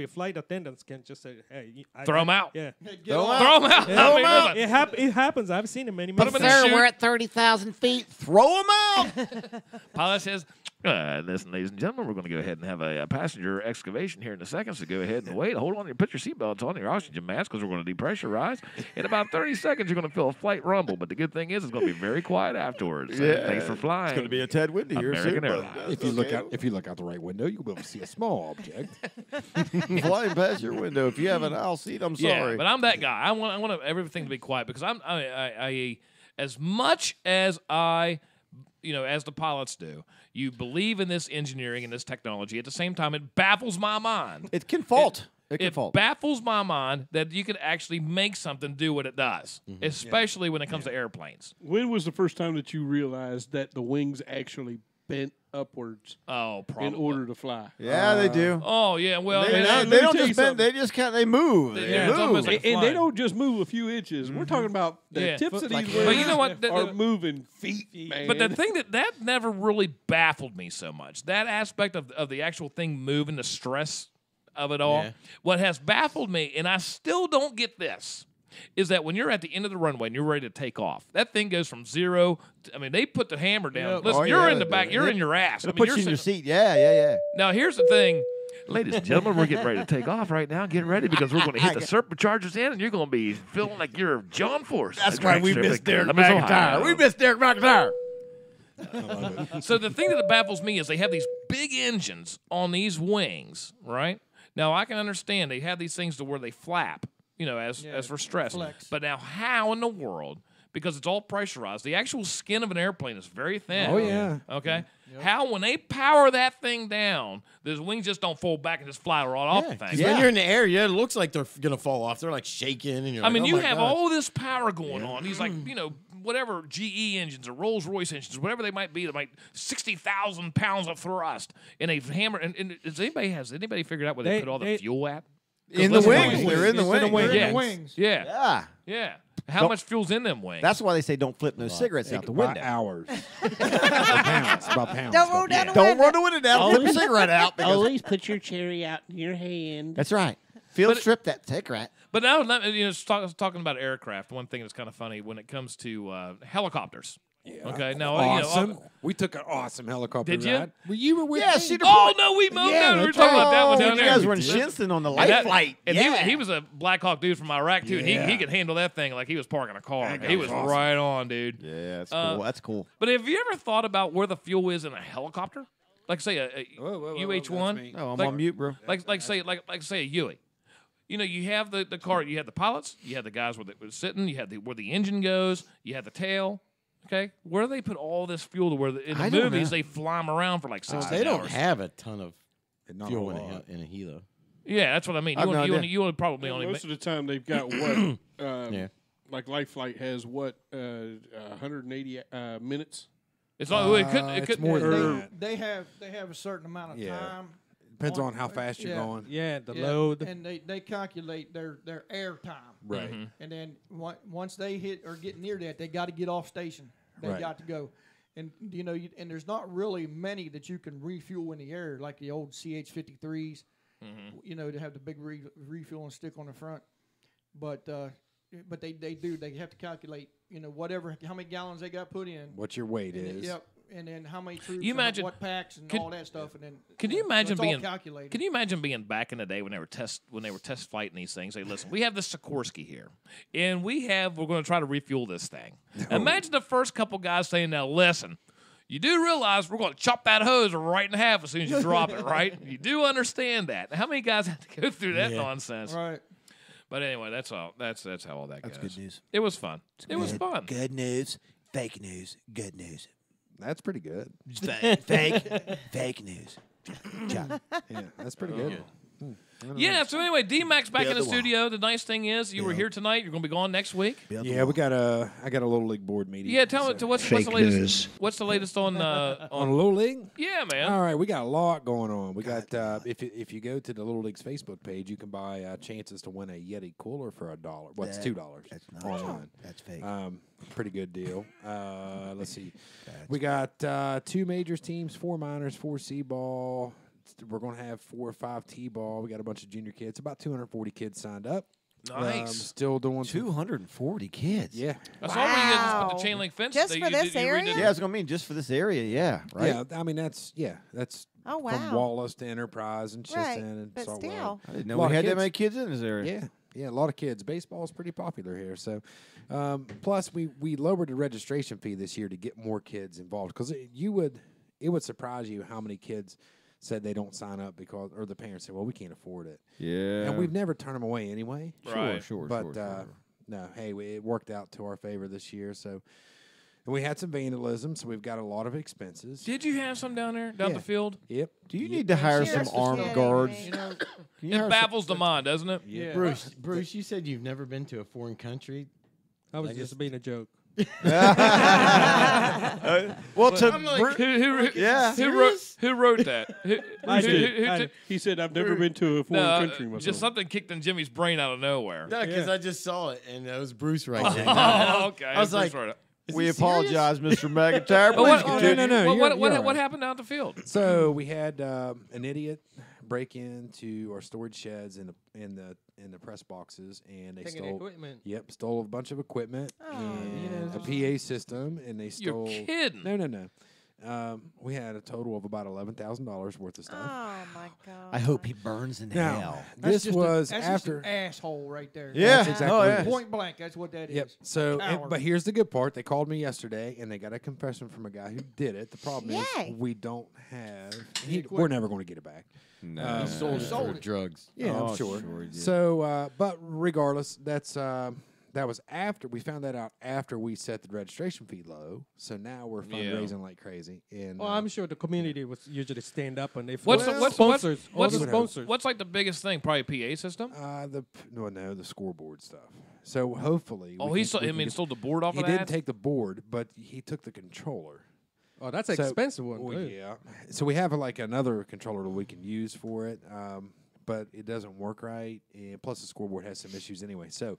flight attendants can just say, hey. Throw them out. Yeah. Throw them out. Yeah. It happens. I've seen it many But times. sir, we're at 30,000 feet. Throw them out. Pilot says, listen, ladies and gentlemen, we're going to go ahead and have a passenger excavation here in a second, so go ahead and wait. Hold on, put your seatbelts on, your oxygen mask, because we're going to depressurize. In about 30 seconds, you're going to feel a flight rumble, but the good thing is it's going to be very quiet afterwards. Thanks for flying. It's going to be a Ted Windy here American soon. Airlines. If you look out the right window, you'll be able to see a small object flying past your window. If you have an aisle seat, I'm sorry. Yeah, but I'm that guy. I want everything to be quiet because I as much as as the pilots do, you believe in this engineering and this technology. At the same time, it baffles my mind. It can fault. It baffles my mind that you could actually make something do what it does, especially when it comes to airplanes. When was the first time that you realized that the wings actually bent upwards? Oh, probably. In order to fly. Yeah, they do. Oh, yeah. Well, they don't just bend. They just they move. They move. And they don't just move a few inches. We're talking about the tips of these wings. But you know what? Are moving feet, man. But the thing that never really baffled me so much, that aspect of the actual thing moving, the stress of it all. Yeah. What has baffled me, and I still don't get this, is that when you're at the end of the runway and you're ready to take off, that thing goes from zero. They put the hammer down. Listen, you're in the back. You're in your ass. Put you in your seat. Yeah. Now, here's the thing. Ladies and gentlemen, we're getting ready to take off right now. Get ready because we're going to hit the superchargers in, and you're going to be feeling like you're John Force. That's why we missed Derek McIntyre. We missed Derek McIntyre. So the thing that baffles me is they have these big engines on these wings, right? Now, I can understand they have these things to where they flap, as for stress. Flex. But now how in the world, because it's all pressurized, the actual skin of an airplane is very thin. Oh, yeah. Okay? Yep. How, when they power that thing down, those wings just don't fold back and just fly right off the thing. When you're in the air, it looks like they're going to fall off. They're like shaking. And you're like, you have all this power going on. These whatever GE engines or Rolls-Royce engines, whatever they might be, that might 60,000 pounds of thrust in a hammer. And has anybody figured out where they put all the fuel at? In the wings. They're in the wings. They're in the wings. Yeah. How much fuel's in them wings? That's why they say don't flip no cigarettes out the window. By hours. Pounds. About pounds. Don't roll down the window. Don't roll the window down. Flip a cigarette out. Always put your cherry out in your hand. That's right. Field strip that cigarette. But now, talking about aircraft, one thing that's kind of funny when it comes to helicopters. Yeah. Okay. Now, awesome. We took an awesome helicopter Did you? ride. Well, you were with me. Cedar Oh Point. no, we moved down. We were talking about that one down you there. guys were in Shinston on the light flight. And he was a Black Hawk dude from Iraq too. And he could handle that thing like he was parking a car. He was awesome. right on, dude. Yeah, that's cool. That's cool. But have you ever thought about where the fuel is in a helicopter? Like say a UH-1. No, I'm on mute, bro. Like say a Huey. You have the car. You have the pilots. You have the guys where they were sitting. You have where the engine goes. You have the tail. Okay, where do they put all this fuel to where in the movies they fly them around for like 16 They don't hours? have a ton of Not fuel a in lot. a helo. Yeah, that's what I mean. You would probably only most of the time they've got what like Life Flight has what 180 minutes. It's not. It could. It's more than that. They have a certain amount of time. Depends on how fast you're going. Yeah, the load. And they calculate their air time. Right. And then once they hit or get near that, they got to get off station. They Right. got to go. And and there's not really many that you can refuel in the air like the old CH-53s. To have the big refuel and stick on the front. But they do. They have to calculate how many gallons they got put in. What your weight is. Yep. And then how many troops, You imagine what packs, and all that stuff, and then Can you imagine it's all being? calculated. Can you imagine being back in the day when they were test flighting these things? Hey, listen, we have this Sikorsky here, and we're going to try to refuel this thing. Imagine the first couple guys saying, "Now listen, you do realize we're going to chop that hose right in half as soon as you drop it, right? You do understand that." How many guys have to go through that nonsense? Right. But anyway, that's all. That's how all that goes. That's good news. It was fun. It was fun. Good news, fake news, good news. That's pretty good. Fake news. Yeah, that's pretty good. Yeah, so anyway, D-Mac's back in the Build the wall. studio. The nice thing is you were here tonight. You're going to be gone next week. Yeah, I got a little league board meeting. Yeah, tell me what's the latest? News. What's the latest on On Little League? Yeah, man. All right, we got a lot going on. We got if you go to the Little League's Facebook page, you can buy chances to win a Yeti cooler for $1. What's $2? That's not online. That's fake. Pretty good deal. Let's see. We got 2 majors teams, 4 minors, 4 C-ball. We're going to have 4 or 5 T-ball. We got a bunch of junior kids. About 240 kids signed up. Nice. Still doing 240 kids. Yeah. I saw where you guys put the chain link fence. Just for this area? Yeah, I was going to mean just for this area. Yeah. Right. Yeah, I mean that's Oh, from wow. Wallace to Enterprise and Chisholm Right, and but Saltwell. still. I didn't know we had that many kids in this area. Yeah, a lot of kids. Baseball is pretty popular here. So, plus we lowered the registration fee this year to get more kids involved because it would surprise you how many kids said they don't sign up because, or the parents say, well, we can't afford it. Yeah. And we've never turned them away anyway. Sure. But no, hey, it worked out to our favor this year. So, and we had some vandalism, so we've got a lot of expenses. Did you have some down there, down the field? Yep. Do you need to hire some armed guards? It baffles the mind, doesn't it? Yeah. Bruce, you said you've never been to a foreign country. I was just being a joke. Well, who wrote that? I did. He said, "I've never been to a foreign country myself." Just something kicked in Jimmy's brain out of nowhere. No, because I just saw it, and it was Bruce right there. Oh, okay. I was like, we apologize, Mr. McIntyre. What happened out the field? So we had an idiot break into our storage sheds in the press boxes, and they Taking stole equipment. Yep, stole a bunch of equipment and a PA system, and they stole. You're kidding. No. We had a total of about $11,000 worth of stuff. Oh my god! I hope he burns in Now, hell. this That's was just after an asshole right there. Yeah. That's exactly what it is. Point blank. That's what that is. Yep. So, Coward. but here's the good part. They called me yesterday, and they got a confession from a guy who did it. The problem is Yay. we don't have. We're never going to get it back. No. He sold it for drugs. Yeah, Oh, I'm sure. sure he did. So, but regardless, that was after we found that out after we set the registration fee low. So now we're fundraising like crazy. And Well, I'm sure the community would usually stand up and they What's sponsors. All the sponsors. What's like the biggest thing? Probably PA system. the scoreboard stuff. So hopefully, Oh, he stole the board off He of that? didn't take the board, but he took the controller. Oh, that's an expensive one. Well, Good. yeah. So we have like another controller that we can use for it, but it doesn't work right. And plus, the scoreboard has some issues anyway. So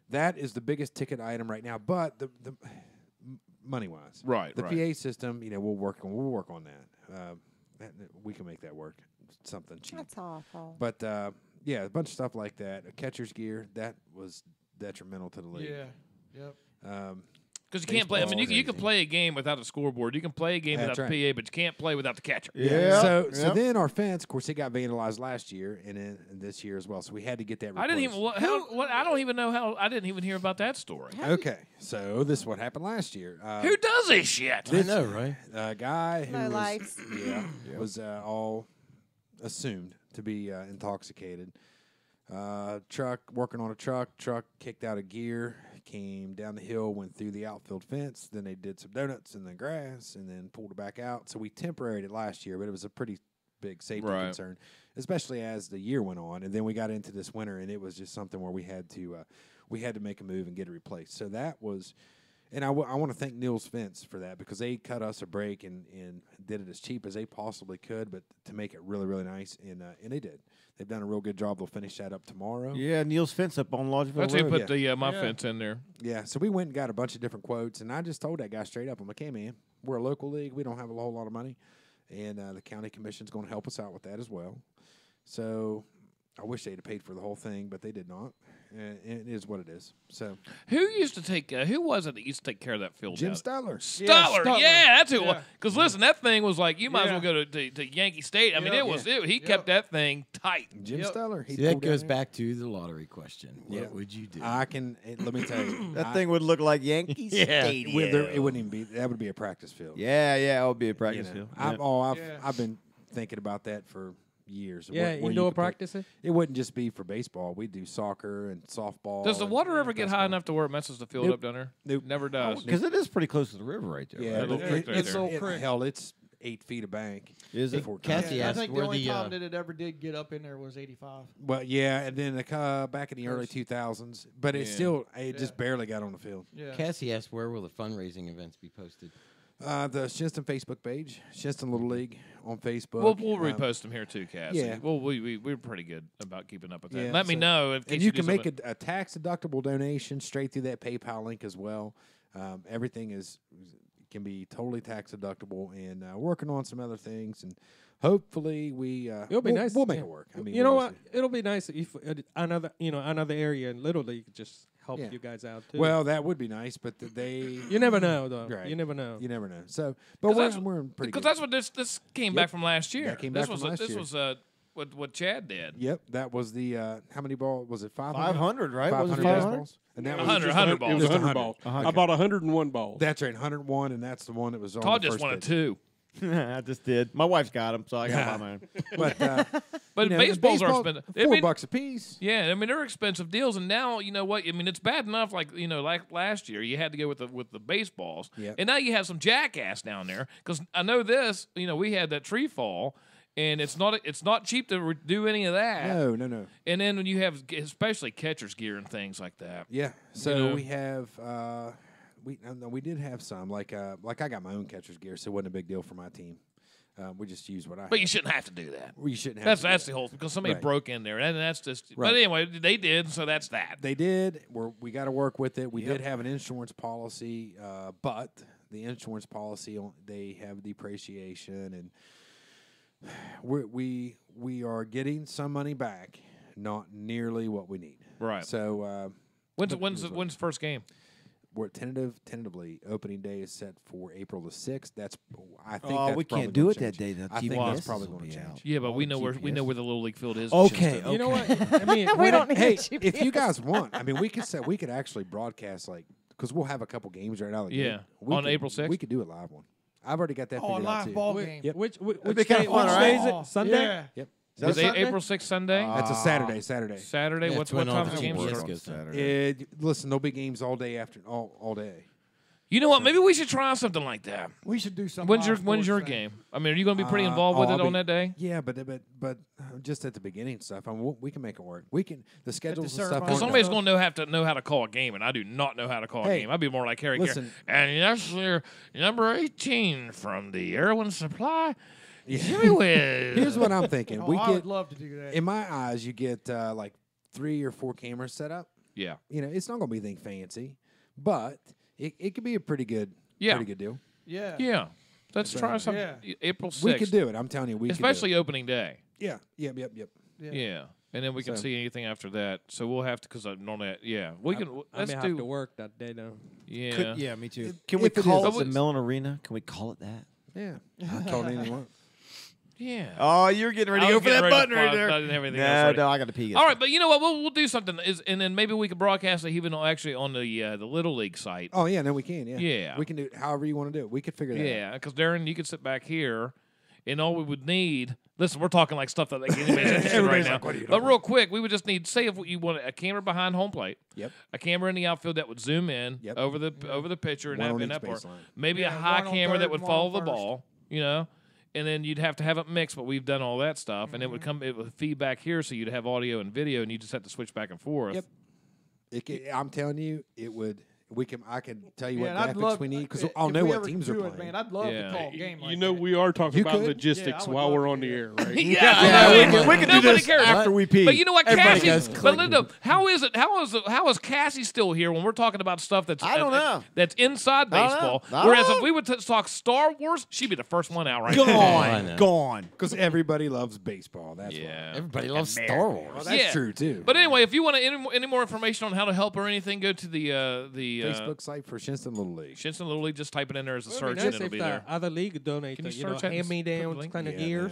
that is the biggest ticket item right now. But the money wise, Right, The right. PA system, we'll work on that. We can make that work. Something cheap. That's awful. But yeah, a bunch of stuff like that. A catcher's gear that was detrimental to the league. Yeah. Yep. Because you can't play. I mean, you can play a game without a scoreboard. You can play a game That's without the PA, but you can't play without the catcher. So then our fence, of course, it got vandalized last year and then this year as well. So we had to get that replaced. I didn't even. I don't even know how. I didn't even hear about that story. Okay, so this is what happened last year. Who does this shit? This, I know, right? A guy who Low was, lights. was all assumed to be intoxicated. Truck working on a truck kicked out a gear, came down the hill, went through the outfield fence. Then they did some donuts in the grass, and then pulled it back out. So we temporaried it last year, but it was a pretty big safety concern, especially as the year went on. And then we got into this winter, and it was just something where we had to make a move and get it replaced. So that was. And I want to thank Neil's Fence for that, because they cut us a break and did it as cheap as they possibly could, but to make it really, really nice. And they did. They've done a real good job. They'll finish that up tomorrow. Yeah, Neil's Fence up on Lodgeville That's who Road. put my fence in there. Yeah, so we went and got a bunch of different quotes, and I just told that guy straight up, I'm like, hey, man, we're a local league. We don't have a whole lot of money, and the county commission's going to help us out with that as well. So I wish they'd have paid for the whole thing, but they did not. And it is what it is. So who used to take? Who was it that used to take care of that field? Jim out? Stoller. Stoller, yeah, that's who. Because listen, that thing was like you might as well go to Yankee State. I mean, it was. He kept that thing tight. Jim Stoller. See, that goes back to the lottery question. Yeah. What would you do? Let me tell you, That thing would look like Yankee Stadium. It wouldn't even be. That would be a practice field. Yeah, it would be a practice field. I've been thinking about that for years. Yeah, indoor practicing? It wouldn't just be for baseball. We do soccer and softball. Does the water ever get high enough to where it messes the field Nope. up down there? Nope. Never does. Because it is pretty close to the river right there. Yeah, right? hell, it's 8 feet of bank. Is it? before Cassie I asked think the where only the time that it ever did get up in there was 85. Well, yeah, and then back in the early 2000s, but it just barely got on the field. Yeah. Cassie asked where will the fundraising events be posted? The Shinston Facebook page, Shinston Little League on Facebook. We'll repost them here too, Cassie. Yeah. Well, we're pretty good about keeping up with that. Yeah, Let me know if and you can make a tax deductible donation straight through that PayPal link as well. Everything can be totally tax deductible, and working on some other things, and hopefully it'll be nice. We'll make it work. I mean, you know what? It'll be nice if another area in Little League just help you guys out too. Well, that would be nice, but you never know though. Right. You never know. You never know. So, but we're in pretty good. Because that's what this came back from last year. That came back from last year. This was what Chad did. Yep, that was the how many ball was it? 500? 500, right? 500 Was it 500? baseballs. And that was 100 balls. It was Just 100 balls. I bought 101 balls. That's right, 101, and that's the one that was on Todd the just first wanted pitch. 2. I just did. My wife's got them, so I got my own. But baseballs are expensive. $4 a piece. Yeah, I mean they're expensive deals, and now you know what? I mean it's bad enough. Like last year, you had to go with the baseballs, and now you have some jackass down there. Because I know this. We had that tree fall, and it's not cheap to do any of that. No. And then when you have especially catcher's gear and things like that. Yeah. So we have we did have some like I got my own catcher's gear, so it wasn't a big deal for my team. We just used what I. But you shouldn't have to do that. Well, you shouldn't have. That's the whole because somebody Right. broke in there, and that's just. Right. But anyway, they did, so that's that. They did. We got to work with it. We did have an insurance policy, but the insurance policy they have depreciation, and we are getting some money back, not nearly what we need. Right. So when's the first game? We're tentatively opening day is set for April the 6th. I think. Oh, that's we probably can't do gonna it that change. day. The I think GPS that's probably will going to be change. out. Yeah, but we know where the Little League field is. Okay, You know what? I mean, We don't need Hey, a GPS. if you guys want, I mean, we could actually broadcast because we'll have a couple games right out of the Yeah. gate. We On could- April 6th? We could do a live one. I've already got that Oh, a figured out live too. ball game. Yep. Which be kinda fun, which right? day is it? Sunday? Yeah. Yep. Is it Sunday? April 6th Sunday? That's a Saturday. Saturday. Saturday. Yeah, What Twin time Office the game GPS start? goes Saturday. Listen, there'll be games all day all day. You know what? Maybe we should try something like that. We should do something. When's your sports thing. game? I mean, are you going to be pretty involved with it on that day? Yeah, but just at the beginning stuff. I mean, we can make it work. We can the schedules and stuff. ceremony. Because aren't somebody's done. going to know how to call a game, and I do not know how to call a Hey, game. I'd be more like Harry listen. Carey. And yes, sir, number 18 from the Erwin Supply. Jimmy Wiz. Here's what I'm thinking. Oh, I would love to do that. In my eyes, you get like 3 or 4 cameras set up. Yeah. It's not going to be anything fancy, but it could be a pretty good deal. Yeah. Yeah. Let's try something. Yeah. April 6th. We could do it. I'm telling you, we Especially could do opening day. it. Yeah. Yep. Yeah. And then we can So- see anything after that. So we'll have to, because normally, we can, I let's may have do, to work that day though. yeah. Yeah, me too. If- Can we if it call is- it the Mellon Arena? Can we call it that? Yeah. Call it anything you want. Yeah. Oh, you're getting ready I to go was for that getting ready button to right fly- there. I didn't have anything No, else ready. no, I got to pee. All right, but you know what? We'll do something, and then maybe we could broadcast it even actually on the Little League site. Oh yeah, then we can. Yeah. Yeah. We can do it however you want to do it. We could figure that out. Yeah, because Darren, you could sit back here, and all we would need. Listen, we're talking like stuff that like anybody's interested in right now. Like, what are you But talking real quick, we would just need, say, if you want a camera behind home plate, Yep. a camera in the outfield that would zoom in Yep. over the pitcher and One that, on in each that part. baseline. Maybe Yeah, a high one on camera that third, would one follow on the first. ball, and then you'd have to have it mixed. But we've done all that stuff, and it would feed back here, so you'd have audio and video, and you just have to switch back and forth. Yep. I'm telling you, it would. I can tell you Yeah, what and I'd graphics love- we need because if I'll we know what ever teams are do it, playing. man, I'd love to call a game like You know, we are talking You about could? logistics Yeah, I would while love we're to on the do air, that. right? We can do Nobody this cares. after we pee. But you know what, Everybody Cassie? goes But clean. Linda, how is Cassie still here when we're talking about stuff that's I don't know. that's inside I don't know. baseball? I don't Whereas know. if we would talk Star Wars, she'd be the first one out right now. Gone. Gone. Because everybody loves baseball. That's Yeah. why. Everybody loves Star Wars. Well, that's true too. But anyway, if you want any more information on how to help or anything, go to the Facebook site for Shinston Little League. Shinston Little League. Just type it in there as a Well, search, it'd and be it'll nice be if there. the other league donate, Can you you know, search that? hand-me-downs kind of gears.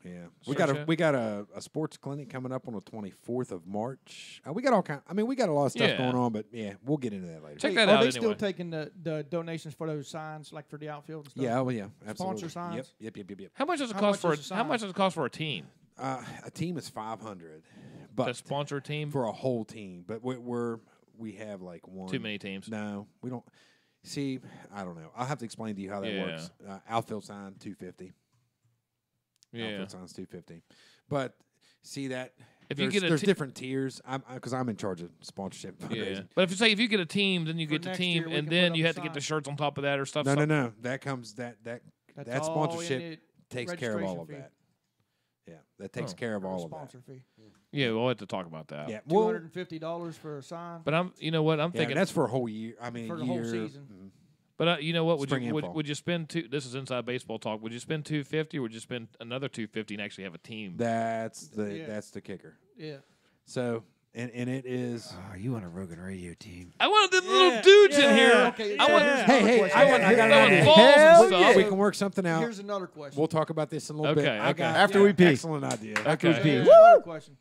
Yeah, Search that. we got a sports clinic coming up on the 24th of March. We got all kind. I mean, we got a lot of stuff Yeah. going on, but yeah, we'll get into that later. Check Hey, that are out they anyway. still taking the donations for those signs, like for the outfield and stuff? Yeah, well, yeah, absolutely. Sponsor signs? Yep. How much does it How cost much is a how sign? much does it cost for a team? A team is $500, but To sponsor a team? for a whole team. But we have like one. Too many teams. No, we don't. See, I don't know. I'll have to explain to you how that Yeah. works. Outfield sign $250. Yeah. Outfield sign's $250. But see that If you there's, get a there's ti- different tiers. Because I'm in charge of sponsorship. and Yeah. fundraising. But if you get a team, then you For get the next team, year, we and can then put you up have to get the signs. shirts on top of that or stuff. No. That comes that That's that all sponsorship in it, takes care of all of registration that. Yeah, that takes care of all of that. sponsor fee. Yeah, we'll have to talk about that. Yeah, $250 for a sign. But you know what? I'm yeah, thinking that's for a whole year. I mean, For the year, whole season. mhm. But you know what? Spring and fall. Would you spend This is inside baseball talk. Would you spend $250, or would you spend another $250 and actually have a team? That's the Yeah. that's the kicker. Yeah. So and it is. Are you on a Rogan Radio team? I wanted the little dudes in here. Okay, I want. Hey, I got an throwing idea. balls and Hell stuff. yeah. We can work something out. Here's another question. We'll talk about this in a little bit. Okay, I okay. got After we pee. excellent idea. Okay. Here's another question.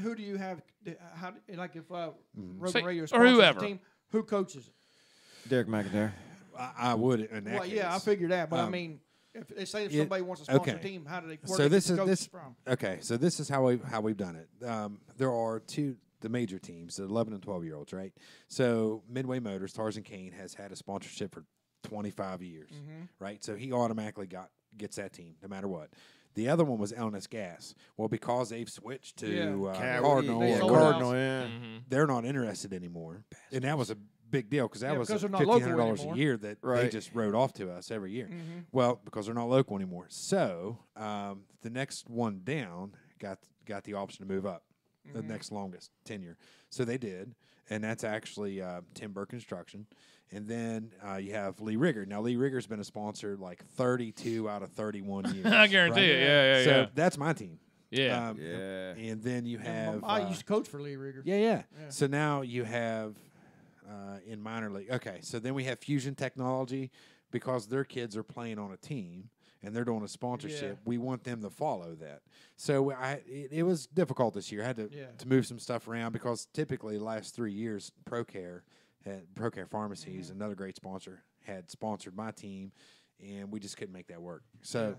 Who do you have? How like if Rogan Say- Radio or sponsors whoever. a team, who coaches it? Derek McIntyre. I would in that Well, yeah, I case. figured that, but I Um, mean, if somebody it- wants to sponsor okay. a team, how do they? Where So do they this get is the this. coaches from? Okay, so this is how we've done it. There are the major teams, the 11 and 12-year-olds, right? So Midway Motors, Tarzan Kane has had a sponsorship for 25 years, right? So he automatically gets that team no matter what. The other one was LNS Gas. Well, because they've switched to Yeah. Cardinal, They or sold Cardinal, out. yeah. they're not interested anymore, and that was a big deal because that Yeah, was because they're not $1,500 local a anymore. year that they Right. just wrote off to us every year. Mhm. Well, because they're not local anymore. So the next one down got the option to move up, the next longest tenure. So they did, and that's actually Timber Construction. And then you have Lee Rigger. Now, Lee Rigger's been a sponsor like 32 out of 31 years. I guarantee right? it. Yeah. So that's my team. Yeah. Yeah. And then you have. I used to coach for Lee Rigger. Yeah. So now you have in minor league. Okay, so then we have Fusion Technology because their kids are playing on a team and they're doing a sponsorship. Yeah. We want them to follow that. So it was difficult this year. I had to move some stuff around because typically the last 3 years, ProCare Pharmacies, another great sponsor, had sponsored my team, and we just couldn't make that work. So.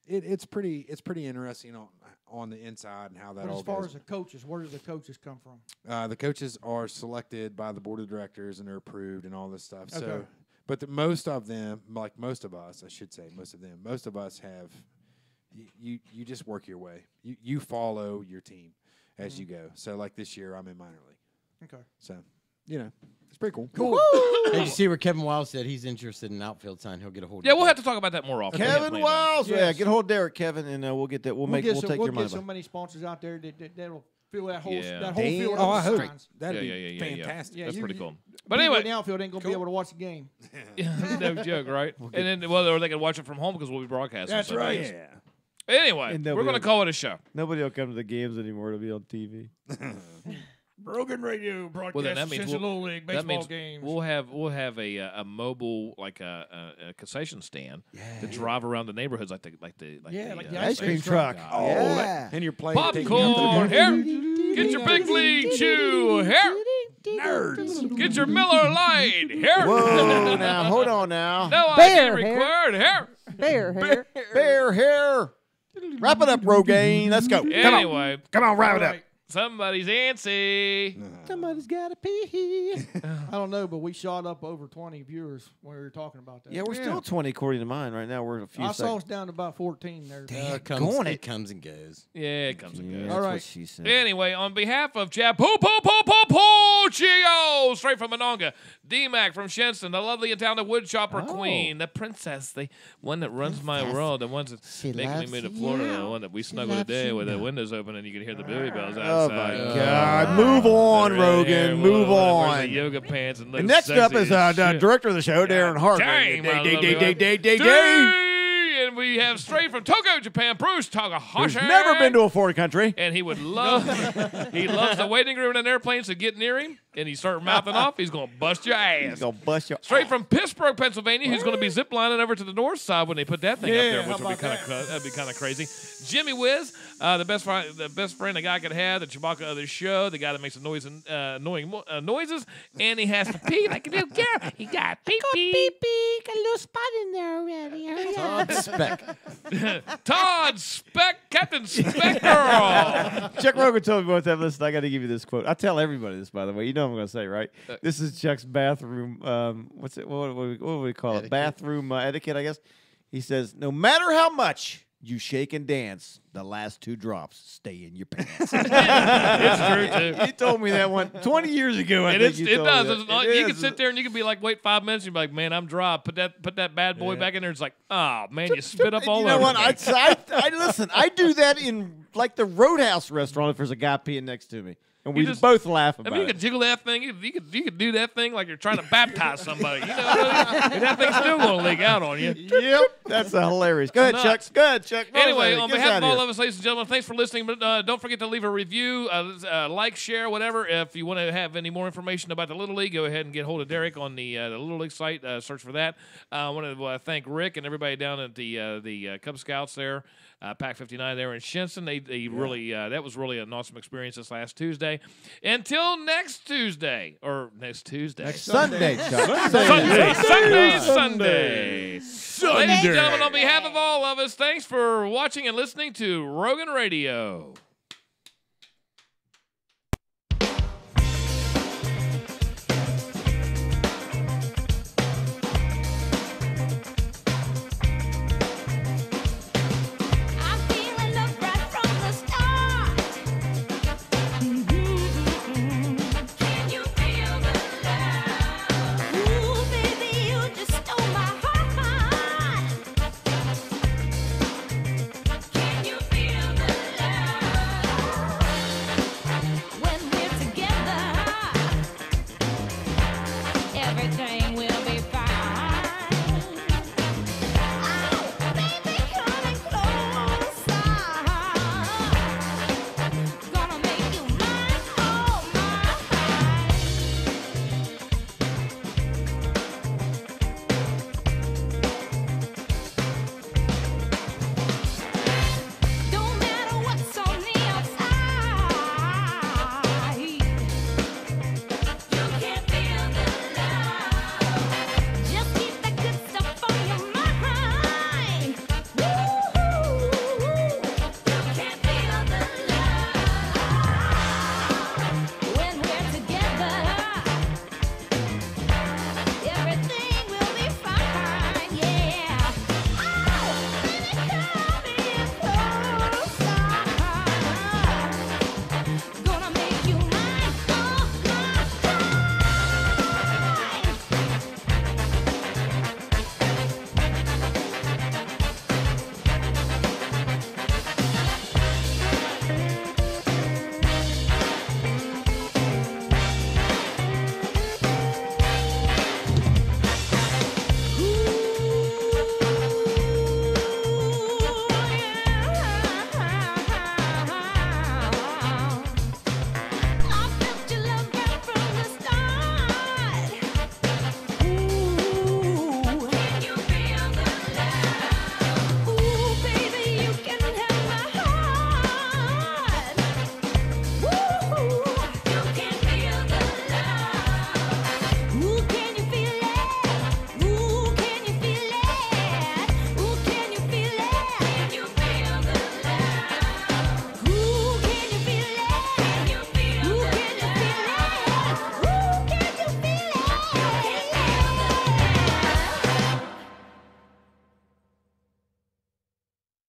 It's pretty interesting on the inside and how that But all as far goes. as the coaches, where do the coaches come from? The coaches are selected by the board of directors and they're approved and all this stuff. So, Okay. but most of them, like most of us, I should say, most of us have. You just work your way. You follow your team as you go. So, like this year, I'm in minor league. Okay. So, it's pretty cool. Cool. Hey, you see where Kevin Wild said he's interested in outfield sign? He'll get a hold of Yeah, you. we'll have to talk about that more often. Kevin Wiles. Yeah, Yes. get hold of Derek, Kevin, and we'll get that. We'll take we'll your money get so back. many sponsors out there that'll fill that whole Yeah. that whole field. Oh, I up hope with signs. that'd be Yeah. fantastic. Yeah, That's you- pretty cool. you- But people anyway, in the outfield ain't gonna be able to watch the game. no joke, right? And then, or they can watch it from home because we'll be broadcasting. That's so right. yes. Yeah. Anyway, And we're nobody going to will- call it a show. Nobody will come to the games anymore to be on TV. Rogan Radio broadcast Well, then that means Little League baseball that means games. we'll have a mobile like a concession stand to drive around the neighborhoods like the ice cream truck. Oh, Yeah. and you're playing taking you out popcorn to the game. here. Get your big league chew here. Nerds. Get your Miller Lite here. Whoa, now hold on now. No Bear ID here. required here. Bear hair. Bear hair. Wrap it up, Rogaine. Let's go. Anyway. Come on, wrap it up. Somebody's antsy. Somebody's got to pee. I don't know, but we shot up over 20 viewers when we were talking about that. Yeah, we're still 20 according to mine right now. We're a few I saw us seconds. down to about 14 there. It comes and goes. Yeah, it comes and goes. All right. She said. Anyway, on behalf of Chapuchio, straight from Monongah, D-Mac from Shenson, the lovely and talented woodchopper queen, the princess, the one that runs my world, the one that's making me move to Florida, the one that we snuggle today with the windows open and you can hear the booby bells outside. Oh, my God. Move on, Rogan. Move on. The yoga pants and And next up is the director of the show, Darren Hart. And we have straight from Tokyo, Japan, Bruce Takahashi. Who's never been to a foreign country. And he would love, he loves the waiting room in an airplane, so get near him, and he start mouthing off, he's going to bust your ass. He's going to bust your Straight from Pittsburgh, Pennsylvania, who's going to be ziplining over to the north side when they put that thing up there, which would be that'd be kind of crazy. Jimmy Wiz, the best friend a guy could have, the Chewbacca of the show, the guy that makes the noise and annoying noises, and he has to pee like a little girl. He got pee. Got a little spot in there already. Hurry up. Todd Speck, Captain Speck Girl. Chuck Rogan told me about that. Listen, I got to give you this quote. I tell everybody this, by the way. You know what I'm going to say, right? This is Chuck's bathroom. What's it? What do we call it? Bathroom etiquette, I guess. He says, "No matter how much you shake and dance, the last 2 drops stay in your pants." It's true too. He told me that one 20 years ago. It does. You can sit there and you can be like, wait 5 minutes. And you're like, man, I'm dry. Put that bad boy back in there. It's like, oh man, you spit up all over. You know what? me. I listen. I do that in like the Roadhouse restaurant if there's a guy peeing next to me, and we just both laugh about I mean, you it. could jiggle that thing. You could do that thing like you're trying to baptize somebody. You know what I mean? And that thing's still going to leak out on you. Yep, that's hilarious. Go ahead, Chuck. Go ahead, Chuck. Anyway, on behalf of all of us, ladies and gentlemen, thanks for listening. But don't forget to leave a review, like, share, whatever. If you want to have any more information about the Little League, go ahead and get hold of Derek on the Little League site. Search for that. I want to thank Rick and everybody down at the Cub Scouts there. Pack 59 there in Shenson. They really that was really an awesome experience this last Tuesday. Until next Tuesday or next Tuesday, next Sunday, Chuck. Sunday. Ladies and gentlemen, on behalf of all of us, thanks for watching and listening to Rogan Radio.